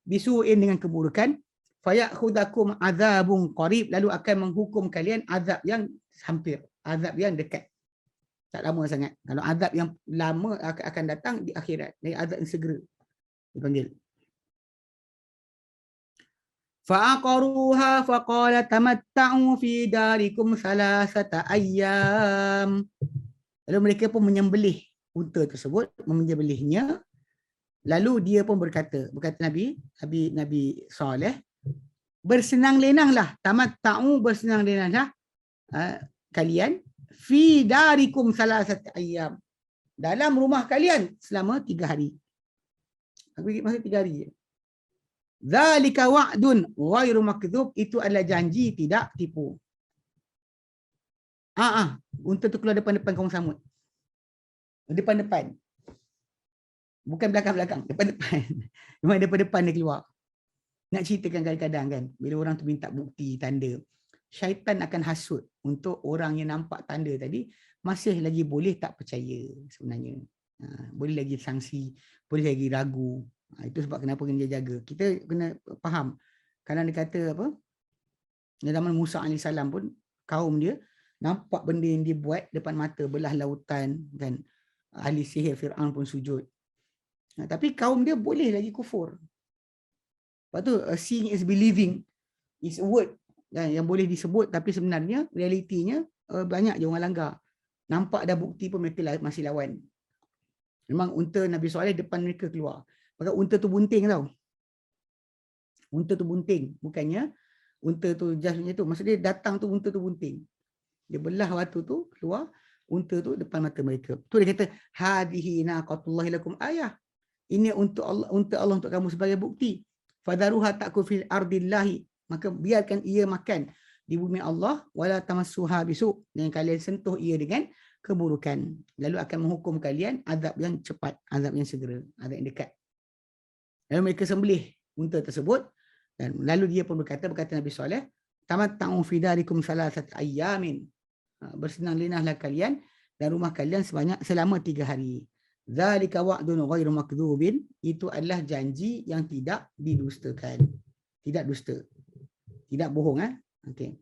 [SPEAKER 1] Bisu'in dengan keburukan. Fayakhudhakum azabun qarib. Lalu akan menghukum kalian azab yang hampir. Azab yang dekat. Tak lama sangat. Kalau azab yang lama akan datang di akhirat. Dari azab yang segera. Dipanggil. Fa'aqaruha faqala tamatta'u fi darikum salasata ayyam. Lalu mereka pun menyembelih unta tersebut, menyembelihnya. Lalu dia pun berkata Nabi Saleh, bersenang lenanglah, tamatta'u, bersenang lenanglah kalian fi darikum salasata ayyam, dalam rumah kalian selama 3 hari. Aku ingat masa 3 hari je. Zalika wa'dun ghairu makdzub, itu adalah janji tidak tipu. Unta tu keluar depan-depan kaum Samud. Depan-depan. Bukan belakang-belakang, depan-depan. Memang depan-depan dia keluar. Nak ceritakan kadang-kadang kan, bila orang tu minta bukti, tanda, syaitan akan hasut untuk orang yang nampak tanda tadi, masih lagi boleh tak percaya sebenarnya. Boleh lagi sangsi, boleh lagi ragu. Itu sebab kenapa kena jaga. Kita kena faham. Kalau dia kata apa, zaman Musa AS pun, kaum dia, nampak benda yang dia buat depan mata, belah lautan, kan, ahli sihir Fir'aun pun sujud. Tapi kaum dia boleh lagi kufur. Lepas tu, seeing is believing is a word yang boleh disebut, tapi sebenarnya realitinya banyak je orang langgar. Nampak dah bukti pun mereka masih lawan. Memang unta Nabi Saleh depan mereka keluar. Maka unta tu bunting tau. Unta tu bunting. Bukannya unta tu just macam tu. Maksudnya datang tu unta tu bunting. Dia belah batu tu keluar, unta tu depan mata mereka. Tu dia kata, hadihi naqatullahi lakum ayah. Ini untuk Allah, unta Allah untuk kamu sebagai bukti. Fadharuha ta'kul fil ardillahi, maka biarkan ia makan di bumi Allah, wala tamassuha bisu, dan kalian sentuh ia dengan keburukan. Lalu akan menghukum kalian azab yang cepat, azab yang segera, azab yang dekat. Lalu mereka sembelih unta tersebut, dan lalu dia pun berkata Nabi Saleh, tamatta'u fi darikum salasat ayyamin. Bersenang lenanglah kalian dan rumah kalian selama 3 hari. Zalika wa'dun ghairu makdzubin, itu adalah janji yang tidak didustakan. Tidak dusta. Tidak bohong. Okey.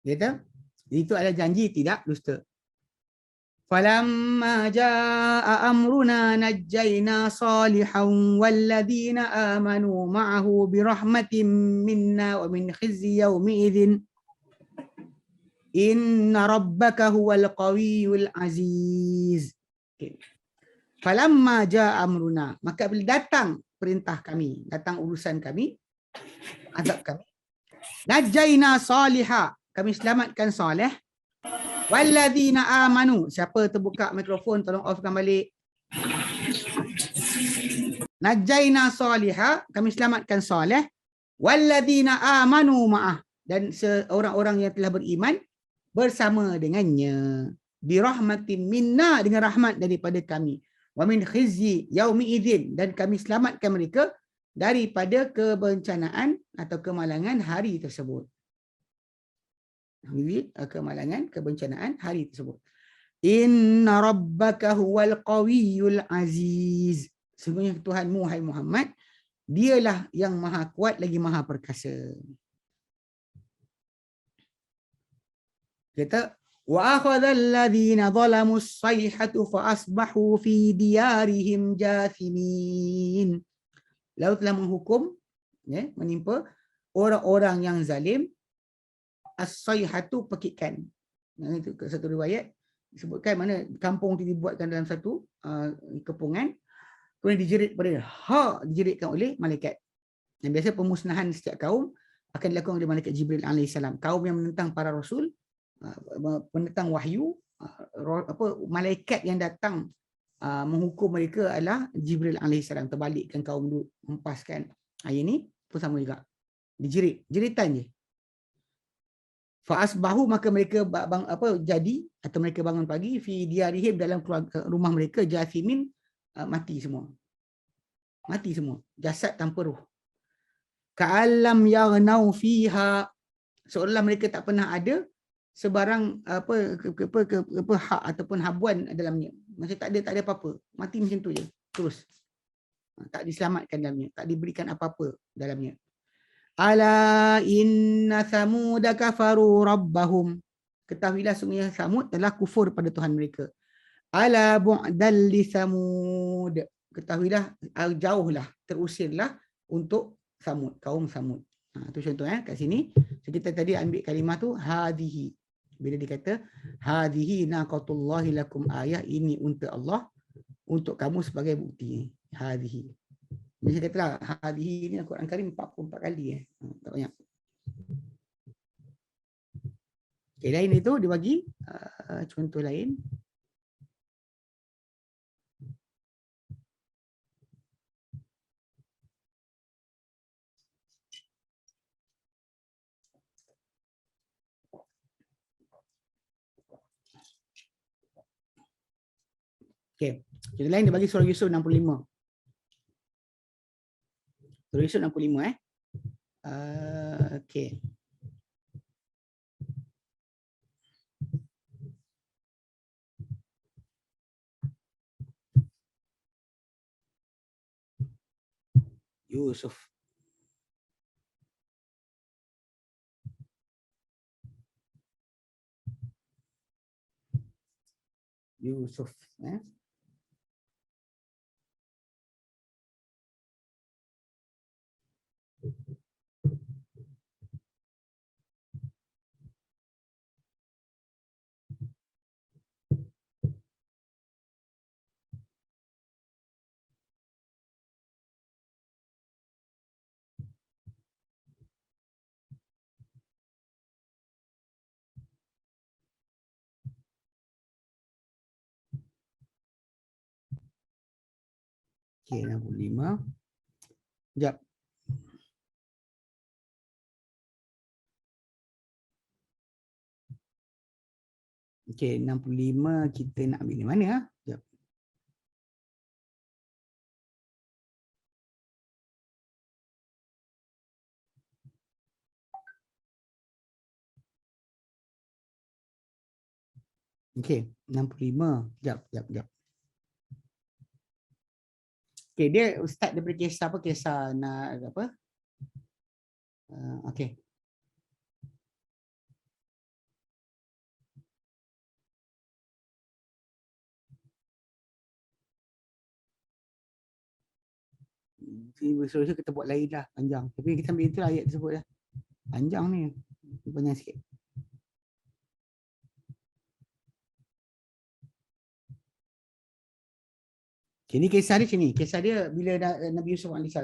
[SPEAKER 1] Gitu? Itu adalah janji tidak dusta. Falamma jaa amruna najjayna salihan walladzina amanu ma'ahu birahmatin minna wa min khizyi yawmi idzin. Inna rabbaka huwal qawiyul aziz. Okay. Falamma jaa amruna, maka bila datang perintah kami, datang urusan kami, azab kami. Najaina Salihah, kami selamatkan Saleh. Walladzina amanu, siapa terbuka mikrofon tolong offkan balik. Najaina Salihah, kami selamatkan Saleh. Walladzina amanu ma'ah, dan orang-orang yang telah beriman bersama dengannya. Birahmatin minna, dengan rahmat daripada kami. Wa min khizyi yaumi idzin, dan kami selamatkan mereka daripada kebencanaan atau kemalangan hari tersebut. Kemalangan, kebencanaan hari tersebut. Inna rabbaka huwal qawiyul aziz. Sesungguhnya Tuhanmu, hai Muhammad, dialah yang maha kuat lagi maha perkasa. Kata, wa akhadhal ladzina zalamus sayhatu fa asbahu fi diyarihim jathimin. Lalu telah menghukum, ya, menimpa orang-orang yang zalim, as-sayhatu pekikan. Itu satu riwayat disebutkan mana kampung itu dibuatkan dalam satu kepungan, kemudian dijerit pada dijeritkan oleh malaikat. Dan biasa pemusnahan setiap kaum akan dilakukan oleh malaikat Jibril alaihissalam. Kaum yang menentang para rasul, penentang wahyu, malaikat yang datang menghukum mereka adalah Jibril alaihissalam. Terbalikkan kaum dulu, hempaskan. Ayat ini pun sama juga. Dijerit, jeritan je. Fa asbahu, maka mereka jadi atau mereka bangun pagi fi diarihim, dalam rumah mereka, jathimin, mati semua. Mati semua, jasad tanpa ruh. Ka'allam yaghnau fiha, seolah mereka tak pernah ada sebarang hak ataupun habuan dalamnya. Macam tak ada apa-apa. Mati macam tu je. Terus. Tak diselamatkan dalamnya, tak diberikan apa-apa dalamnya. Ala inna samuda kafaru rabbahum. Ketahuilah sungguhnya Samud telah kufur pada Tuhan mereka. Ala bu'dal li Samud. Ketahuilah jauhlah, terusirlah untuk Samud, kaum Samud. Itu contoh kat sini. So, kita tadi ambil kalimah tu hadhihi. Bila dikata hadhihi naqatullahi lakum ayah, ini untuk Allah, untuk kamu sebagai bukti. Hadhihi. Macam katalah hadhihi ni Al-Quran Karim 44 kali tak banyak. Okay, lain itu dia bagi contoh lain. Okay. Contoh lain dia bagi surah Yusuf 65. Surah Yusuf 65 okay. Yusuf. Yusuf. Okay, 65. Sekejap. Okay, 65 kita nak ambil di mana? Sekejap. Okay, 65. Sekejap. Okay, dia start daripada kisah apa? Kisah nak apa? Okay. Seterusnya kita buat lain lah, panjang. Tapi kita ambil itulah ayat tersebut lah. Panjang ni. Panjang sikit. Ini kisah dia macam ni. Kisah dia bila Nabi Yusuf AS,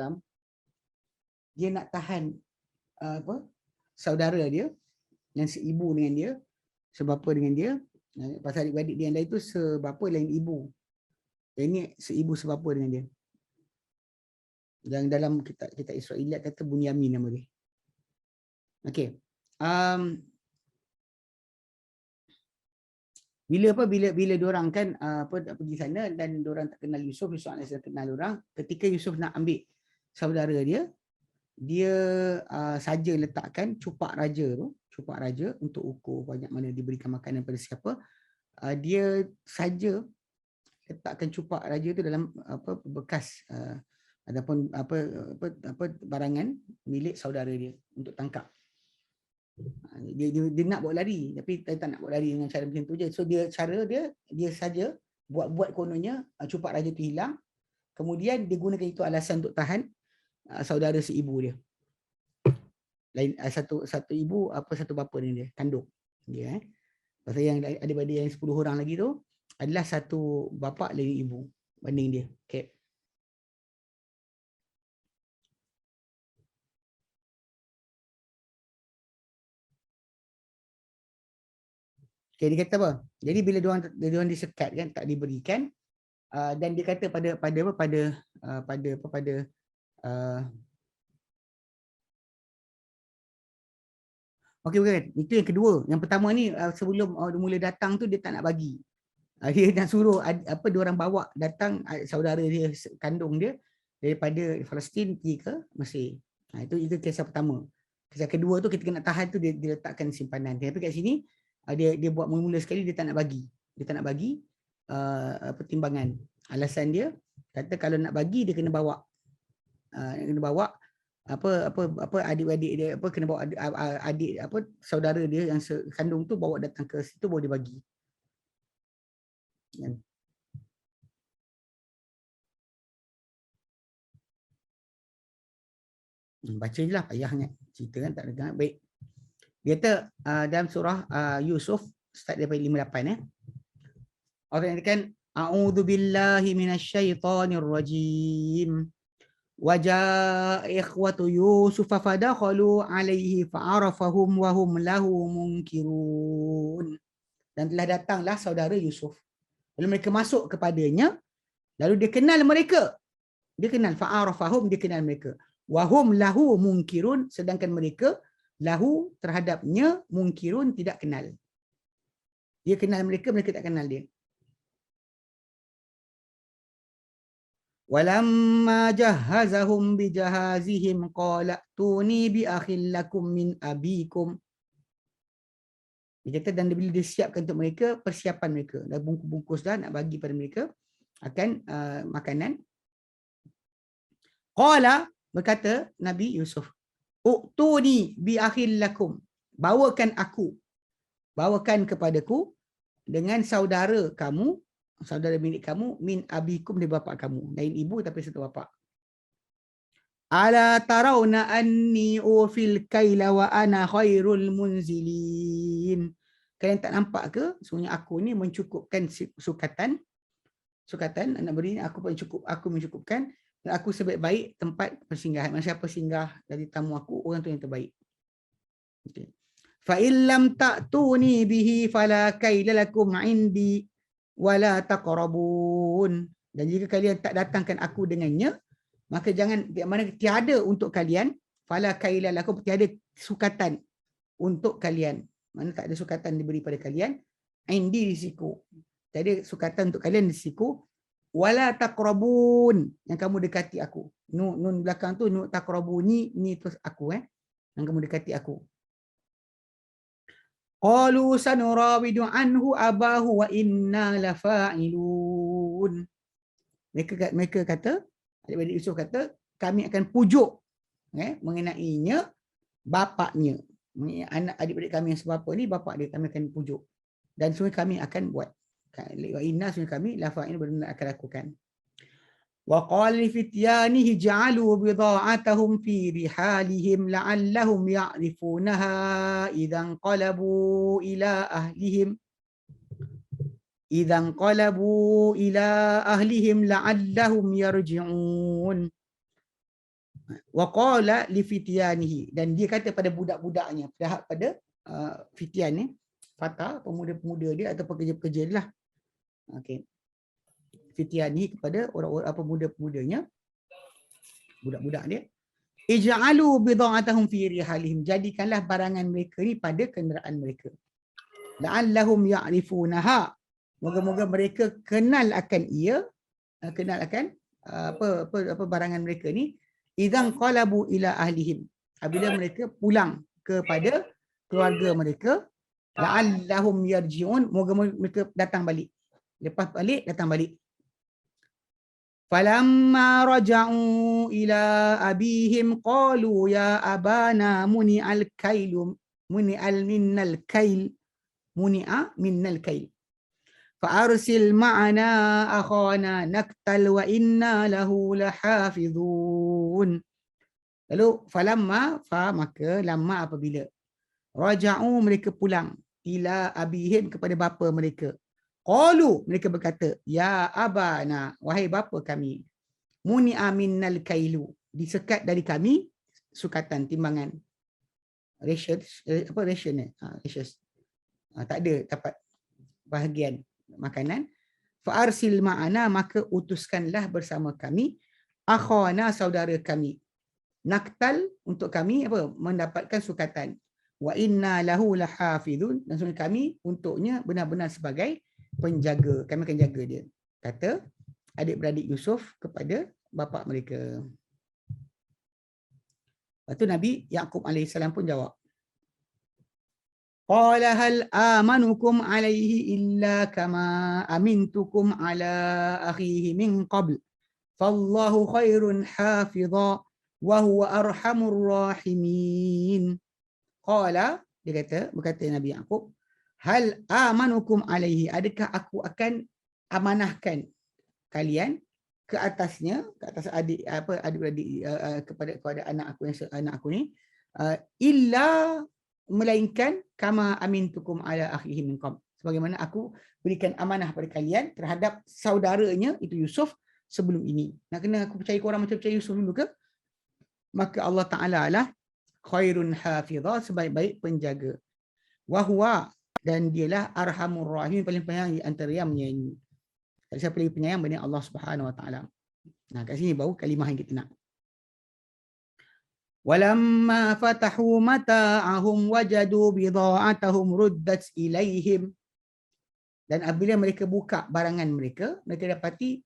[SPEAKER 1] dia nak tahan saudara dia yang seibu dengan dia, sebapa dengan dia. Pasal adik-adik dia yang lain tu sebapa lain ibu. Yang ni seibu sebapa dengan dia. Yang dalam kitab Israiliyat kata Bunyamin nama dia. Okey. Bila diorang kan pergi sana dan diorang tak kenal Yusuf AS kenal orang. Ketika Yusuf nak ambil saudara dia saja letakkan cupak raja untuk ukur banyak mana diberikan makanan pada siapa. Dia saja letakkan cupak raja tu dalam bekas ataupun barangan milik saudara dia untuk tangkap. Dia nak bawa lari tapi dia tak nak bawa lari dengan cara macam tu je. So dia saja buat kononnya cupak raja tu hilang. Kemudian dia gunakan itu alasan untuk tahan saudara seibu dia. Lain satu ibu satu bapa dengan dia, kandung dia. Pasal yang adik-adik yang 10 orang lagi tu adalah satu bapa lain ibu banding dia. Okay. Okay, dia kata apa? Jadi bila diorang disekat kan, tak diberikan, dan dia kata okey, bukan. Itu yang kedua. Yang pertama ni sebelum mula datang tu dia tak nak bagi. Dia nak suruh diorang bawa datang saudara dia kandung dia daripada Palestin pergi ke Mesir. Itu kisah pertama. Kisah kedua tu kita kena tahan tu dia letakkan simpanan. Tapi kat sini dia buat mula sekali dia tak nak bagi. Dia tak nak bagi pertimbangan. Alasan dia kata kalau nak bagi dia kena bawa adik-adik dia kena bawa adik saudara dia yang kandung tu bawa datang ke situ baru dia bagi. Baca je lah, payahnya cerita kan tak dengar. Baik. Dia kata dalam surah Yusuf start daripada 58 orang yang katakan a'udzu billahi minasyaitonir rajim. Wajaa ikhwatu Yusuf fadakhalu alaihi fa'arafahum wa hum lahu munkirun. Dan telah datanglah saudara Yusuf. Lalu mereka masuk kepadanya, lalu dia kenal mereka. Dia kenal fa'arafahum, dia kenal mereka. Wa hum lahu munkirun, sedangkan mereka lahu terhadapnya munkirun tidak kenal. Dia kenal mereka, mereka tak kenal dia. Walamma jahazahum bijahazihim qala tuni bi akhil lakum min abikum. Dia kata dan bila dia siapkan untuk mereka persiapan mereka, dah bungkus dah nak bagi pada mereka akan makanan. Qala, berkata Nabi Yusuf, uktuni bi akhil lakum, bawakan kepadaku dengan saudara kamu, saudara milik kamu, min abikum, dari bapa kamu. Lain ibu tapi satu bapa. Ala tarawna anni ufil kaila wa ana khairul munzilin. Kalian tak nampak ke sebenarnya aku ni mencukupkan sukatan anak beri aku mencukupkan dan aku sebaik-baik tempat persinggahan. Siapa singgah dari tamu aku, orang tu yang terbaik. Okay. Fa illam ta'tuni bihi fala kaila lakum indi wala taqrabun. Dan jika kalian tak datangkan aku dengannya, maka tiada untuk kalian, fala kaila lakum, tiada sukatan untuk kalian. Mana tak ada sukatan diberi pada kalian, indi di siku. Tiada sukatan untuk kalian di siku, wala taqrabun, yang kamu dekati aku. Nun belakang tu nun taqrabuni, ni tu aku yang kamu dekati aku. Qalu sanurawidu anhu abahu wa inna lafa'ilun. Mereka kata, adik-adik Yusuf kata, kami akan pujuk mengenainya bapaknya. Anak adik-adik kami yang sebapa ni, bapak dia kami akan pujuk. Dan semua kami akan buat. Wa inna semua kami lafa'ilun, benar-benar akan lakukan. Wa qala li fityanihi ja'alu bidha'atahum fi rihalihim la'allahum ya'rifunaha idzan qalabu ila ahlihim. idzan qalabu ila ahlihim la'allahum yarji'un. Wa qala li fityanihi, dan dia kata pada budak-budaknya, pada fityan ni, fata, pemuda-pemuda dia atau pekerja-pekerja dia lah. Okey. Fityanihi, kepada orang-orang pemuda-pemudanya, budak-budak dia. Ij'alu bida'atahum fi rihalihim, jadikanlah barangan mereka ni pada kenderaan mereka. La'allahum ya'rifunaha, moga-moga mereka kenal akan ia, kenal akan apa barangan mereka ni, idzan qalabu ila ahlihim, apabila mereka pulang kepada keluarga mereka, la'allahum yarji'un, moga-moga mereka datang balik. Lepas balik, datang balik. Falamma raja'u ila abihim qalu ya abana muni'al kailu muni'al minnal kail muni'a minnal kail fa'arsil ma'ana akhana naktal wa inna lahu lahafizun. Lalu falamma, maka lamma apabila, raja'u mereka pulang, ila abihim kepada bapa mereka, qalu mereka berkata, ya abana, wahai bapa kami, muni'a minnal kailu, disekat dari kami sukatan, timbangan, ration, tak ada dapat bahagian makanan. Fa'arsil ma'ana, maka utuskanlah bersama kami, akhana, saudara kami, naktal, untuk kami apa, mendapatkan sukatan, wa inna lahu lahafizun, dan sungguh kami untuknya benar-benar sebagai penjaga, kami akan jaga dia, kata adik-beradik Yusuf kepada bapa mereka. Lepas tu Nabi Yaqub AS pun jawab, qala hal amanukum alaihi illa kama amintukum ala akhihi min qabl fallahu khairun hafidha wa huwa arhamur rahimin. Qala, dia kata, berkata Nabi Yaqub, hal amanukum alaihi, adakah aku akan amanahkan kalian ke atasnya, ke atas adik-beradik, kepada anak aku ni, illa, melainkan kama amintukum ala akhihi min qabl, sebagaimana aku berikan amanah pada kalian terhadap saudaranya itu Yusuf sebelum ini. Nak kena aku percaya korang macam percaya Yusuf dulu ke? Maka Allah Ta'ala lah khairun hafidha, sebaik-baik penjaga. Wahwa, dan dialah arhamur rahim, paling penyayang di antara yang menyayangi. Tak siapa lagi penyayang berbanding Allah Subhanahu Wa Ta'ala. Nah, kat sini baru kalimah yang kita nak. Walamma fatahu mata'ahum wajadu bidha'atahum ruddat ilaihim, dan apabila mereka buka barangan mereka, mereka dapati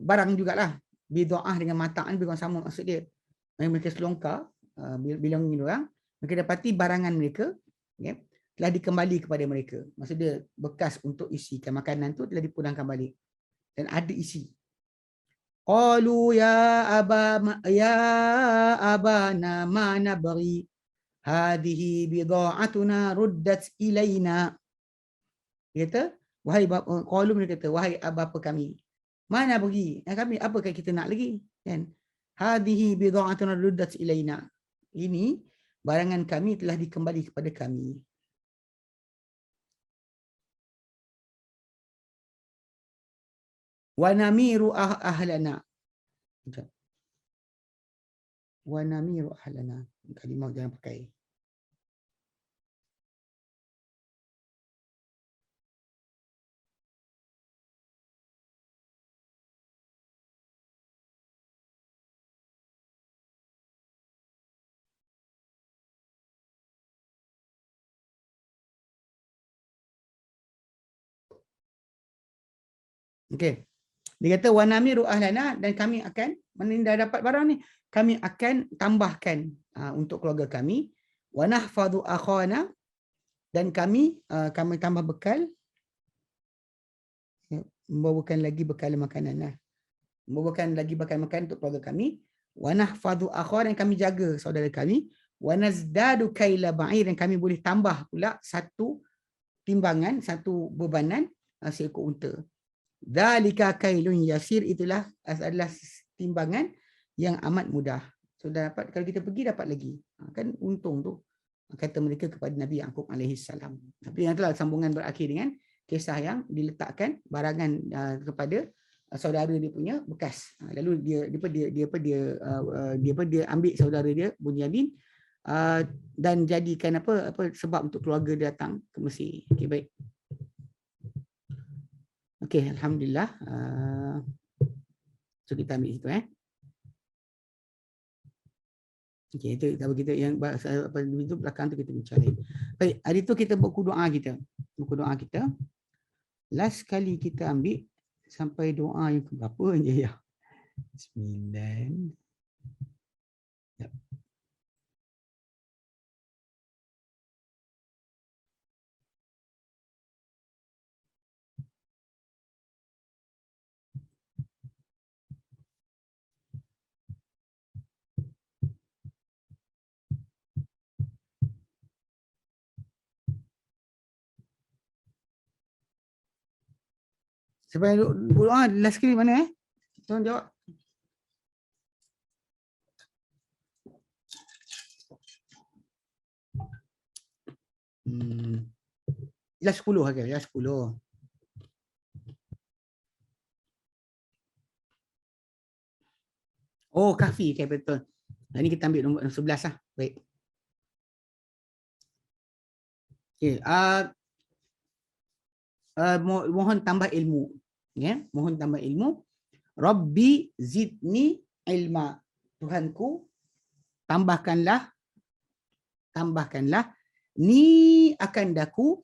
[SPEAKER 1] barang jugalah, bidha'ah dengan mata'an bukan sama maksud dia. Mereka selongkar, bilang ini orang, mereka dapati barangan mereka, ya, telah dikembali kepada mereka. Maksud dia bekas untuk isikan makanan tu telah dipulangkan balik dan ada isi. Qalu ya abana ma nabghi hadhihi bidha'atuna ruddat ilaina. Dia kata, wahai bapa, qalu, mereka kata, wahai bapa kami, mana pergi? Kami apakah kita nak lagi? Kan? Hadhihi bidha'atuna ruddat ilaina. Ini barangan kami telah dikembali kepada kami. Wa namiru ahlana. Wa namiru ahlana. Kalimah jangan pakai. Okey. Dia kata wanamiru ahlana, dan kami akan, mana dah dapat barang ni, kami akan tambahkan untuk keluarga kami. Wa nahfadhu akhana, dan kami tambah bekal, membawakan lagi bekal makanan lah. Membawakan lagi bekal makanan untuk keluarga kami. Wa nahfadhu akhana, dan kami jaga saudara kami. Wa nazdadu kaila ba'ir, dan kami boleh tambah pula satu timbangan, satu bebanan seekor unta. Dzalika kailun yasir, itulah adalah timbangan yang amat mudah. So dapat, kalau kita pergi dapat lagi. Kan untung tu. kata mereka kepada Nabi Yaqub alaihi salam. Tapi yang itulah sambungan berakhir dengan kisah yang diletakkan barangan kepada saudara dia punya bekas. Lalu dia ambil saudara dia Bunyamin dan jadikan apa sebab untuk keluarga dia datang ke Mesir. Okey, baik. Okey, alhamdulillah. So kita ambil situ Okey, itu kita yang apa itu belakang tu kita bincang lagi. Baik, hari tu kita buku doa kita. Buku doa kita. Last kali kita ambil sampai doa yang keberapa je ya? 9. Ya. Siapa yang doa last kali mana Tolong jawab. Last 10 aja, last 10. Oh, Kahfi, okay, betul. Ini kita ambil nombor 11 lah. Baik. Okay. Mohon tambah ilmu. Ya, mohon tambah ilmu. Rabbi zidni ilma. Tuhanku, tambahkanlah ni akan daku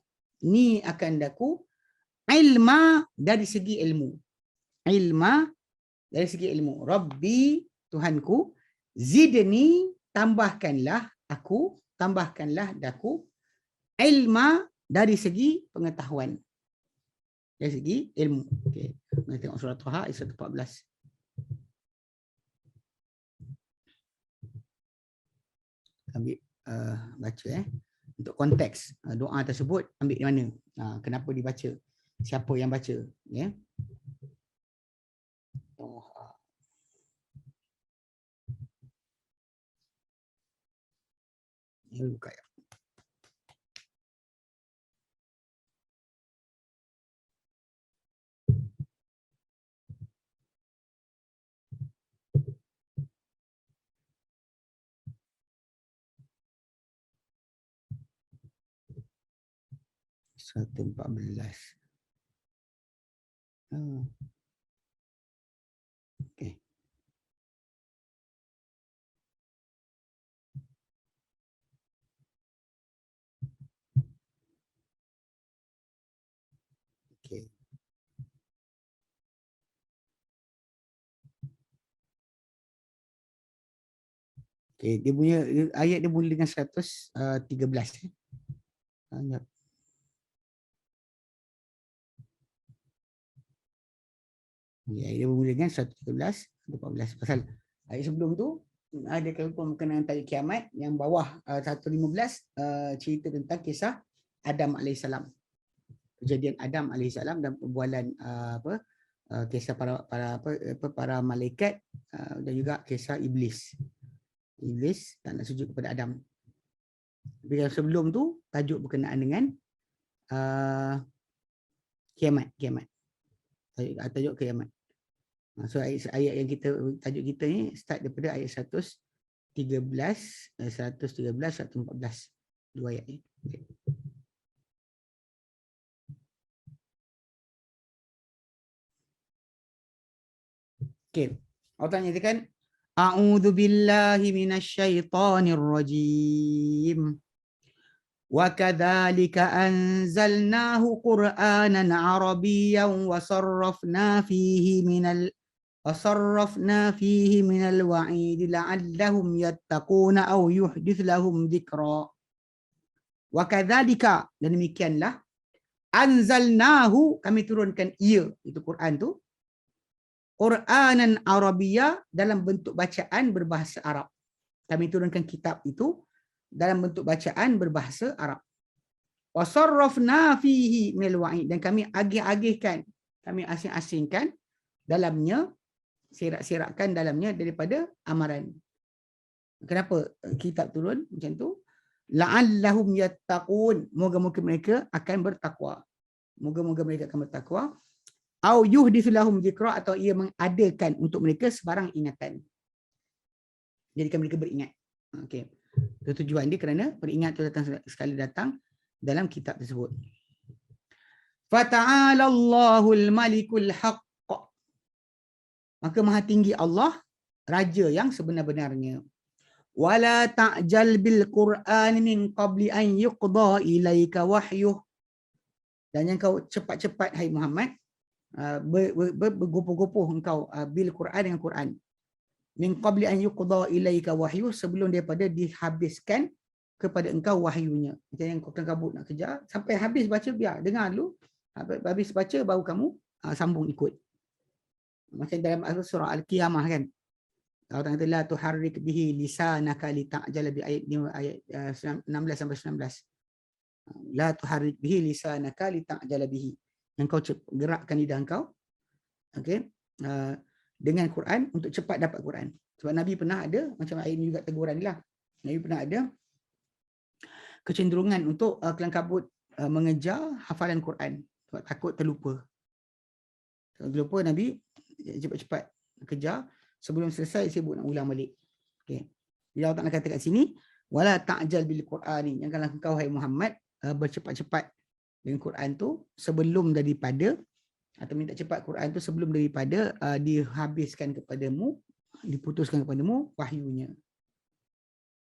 [SPEAKER 1] ilma dari segi ilmu. Ilma dari segi ilmu. Rabbi, Tuhanku, zidni, tambahkanlah daku ilma dari segi pengetahuan. Dari segi ilmu. Okey. Kita tengok surah Taha ayat 114. Ambil baca untuk konteks doa tersebut, ambil di mana, kenapa dibaca, siapa yang baca, ya. Ini buka ya. Satu 14. Okey. Okey. Okey, dia punya ayat dia mula dengan 113. Ya, dia bermula dengan 113, 114. Pasal ayat sebelum tu ada kelupaan berkenaan tajuk kiamat, yang bawah 115 cerita tentang kisah Adam alaihissalam. Kejadian Adam alaihissalam dan perbualan kisah para malaikat dan juga kisah iblis. Iblis tak nak sujud kepada Adam. Tapi yang sebelum tu tajuk berkenaan dengan kiamat. Tajuk kiamat. So ayat yang kita tajuk kita ni start daripada ayat 113, 114. Dua ayat ni. Okey. Allah nyatakan a'udzu billahi minasyaitonir rajim. Wa kadzalika anzalnahu qur'anan arabiyyan wa sarrafna fihi minal wa'id la'allahum yattaquna aw yuhdits lahum dzikra. Wa kadzalika, dan demikianlah, anzalnahu, kami turunkan ia, itu Quran tu, Qur'anan Arabiyya, dalam bentuk bacaan berbahasa Arab. Kami turunkan kitab itu dalam bentuk bacaan berbahasa Arab. Wa sarrafna fihi minal wa'id, dan kami agih-agihkan, kami asing-asingkan dalamnya, serak-serakkan dalamnya daripada amaran. Kenapa kitab turun macam tu? la'allahum yattaqun, moga-moga mereka akan bertakwa. Moga-moga mereka akan bertakwa. Au yuhditsu lahum dzikra, atau ia mengadakan untuk mereka sebarang ingatan. Jadikan mereka beringat. Okey. Tujuan dia kerana beringat itu datang sekali datang dalam kitab tersebut. Fata'ala Allahul Malikul Haqq. Maka maha tinggi Allah, raja yang sebenar-benarnya. Wala ta'jal bil Qur'an min qabli an yuqda ilaika wahyuh. Dan yang kau cepat-cepat hai Muhammad, bergopoh-gopoh engkau bil Quran dengan Quran. Min qabli an yuqda ilaika wahyu, sebelum daripada dihabiskan kepada engkau wahyunya. Macam yang kau kabut nak kejar, sampai habis baca biar dengar dulu. Habis baca baru kamu sambung ikut. Macam dalam surah Al-Qiyamah kan. Allah kata la tuharrik bihi lisanaka lita'jala bi, ayat 16 sampai 19. La tuharrik bihi lisanaka lita'jala bihi. Yang kau gerakkan lidah kau, okey, dengan Quran untuk cepat dapat Quran. Sebab Nabi pernah ada, macam ayat ini juga teguran ni lah. Nabi pernah ada kecenderungan untuk kelang kabut mengejar hafalan Quran. Sebab takut terlupa. Terlupa, Nabi cepat-cepat kejar, sebelum selesai sibuk nak ulang balik. Okey. Jadi Allah Ta'ala kata kat sini, wala ta'jal bil Qur'ani, janganlah engkau hai Muhammad bercepat-cepat dengan Quran tu sebelum daripada, atau minta cepat Quran tu sebelum daripada dihabiskan kepadamu, diputuskan kepadamu wahyunya.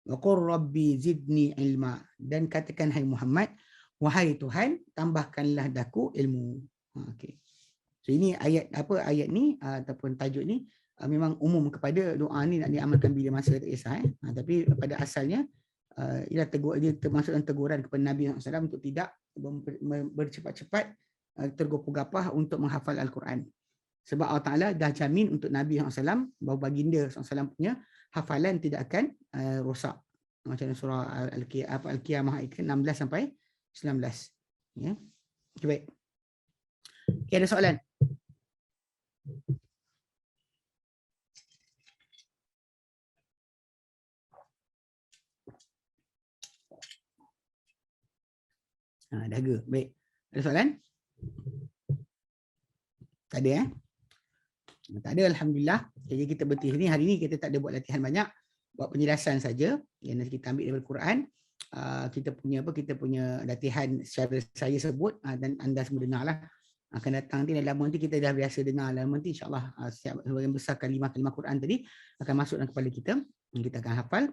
[SPEAKER 1] Wa qur rabbi zidni ilma, dan katakan hai Muhammad, wahai Tuhan, tambahkanlah daku ilmu. Okey. So ini ayat ayat ni ataupun tajuk ni memang umum kepada doa ni nak diamalkan bila masa, tak kisah tapi pada asalnya ialah dia termasuk dalam teguran kepada Nabi SAW untuk tidak bercepat-cepat tergopoh-gapah untuk menghafal Al-Quran. Sebab Allah Ta'ala dah jamin untuk Nabi SAW bahawa baginda SAW punya hafalan tidak akan rosak. Macam surah Al-Qiyamah ayat 16 sampai 19. Ya. Okay, baik. Okay, ada soalan? Dahaga. Baik. Ada soalan? Tak ada Tak ada, Alhamdulillah. Jadi kita berhenti ni. Hari ni kita tak ada buat latihan banyak. Buat penjelasan saja yang nanti kita ambil daripada Quran. Kita punya latihan secara saya sebut dan anda semua dengar lah. Akan datang nanti dalam nanti kita dah biasa dengar dalam nanti insya-Allah sebagian besar kalimah-kalimah Quran tadi akan masuk dalam kepala kita. Kita akan hafal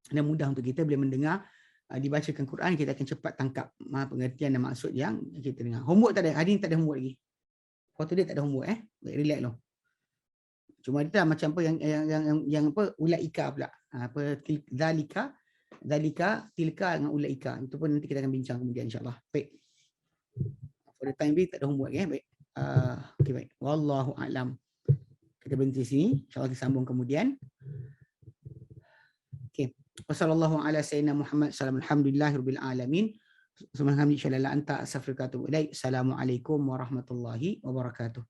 [SPEAKER 1] dan mudah untuk kita bila mendengar dibacakan Quran, kita akan cepat tangkap pengertian dan maksud yang kita dengar. Homework tak ada. Hari ni tak ada homework lagi. Waktu dia tak ada homework Baik, relax loh. Cuma dia macam apa yang apa ulaika pula. Zalika tilka dengan ulaika. Itu pun nanti kita akan bincang kemudian insya-Allah. Baik. For the time being tak ada homework Baik. Okey, baik. Wallahu a'lam. Kita berhenti sini. Insya-Allah kita sambung kemudian. Okey. Wassallallahu ala sayyidina Muhammad sallallahu alhamdulillahirabbil alamin. Subhanallah, insya Allah anta astaghfiruka wa atubu ilaik. Assalamualaikum warahmatullahi wabarakatuh.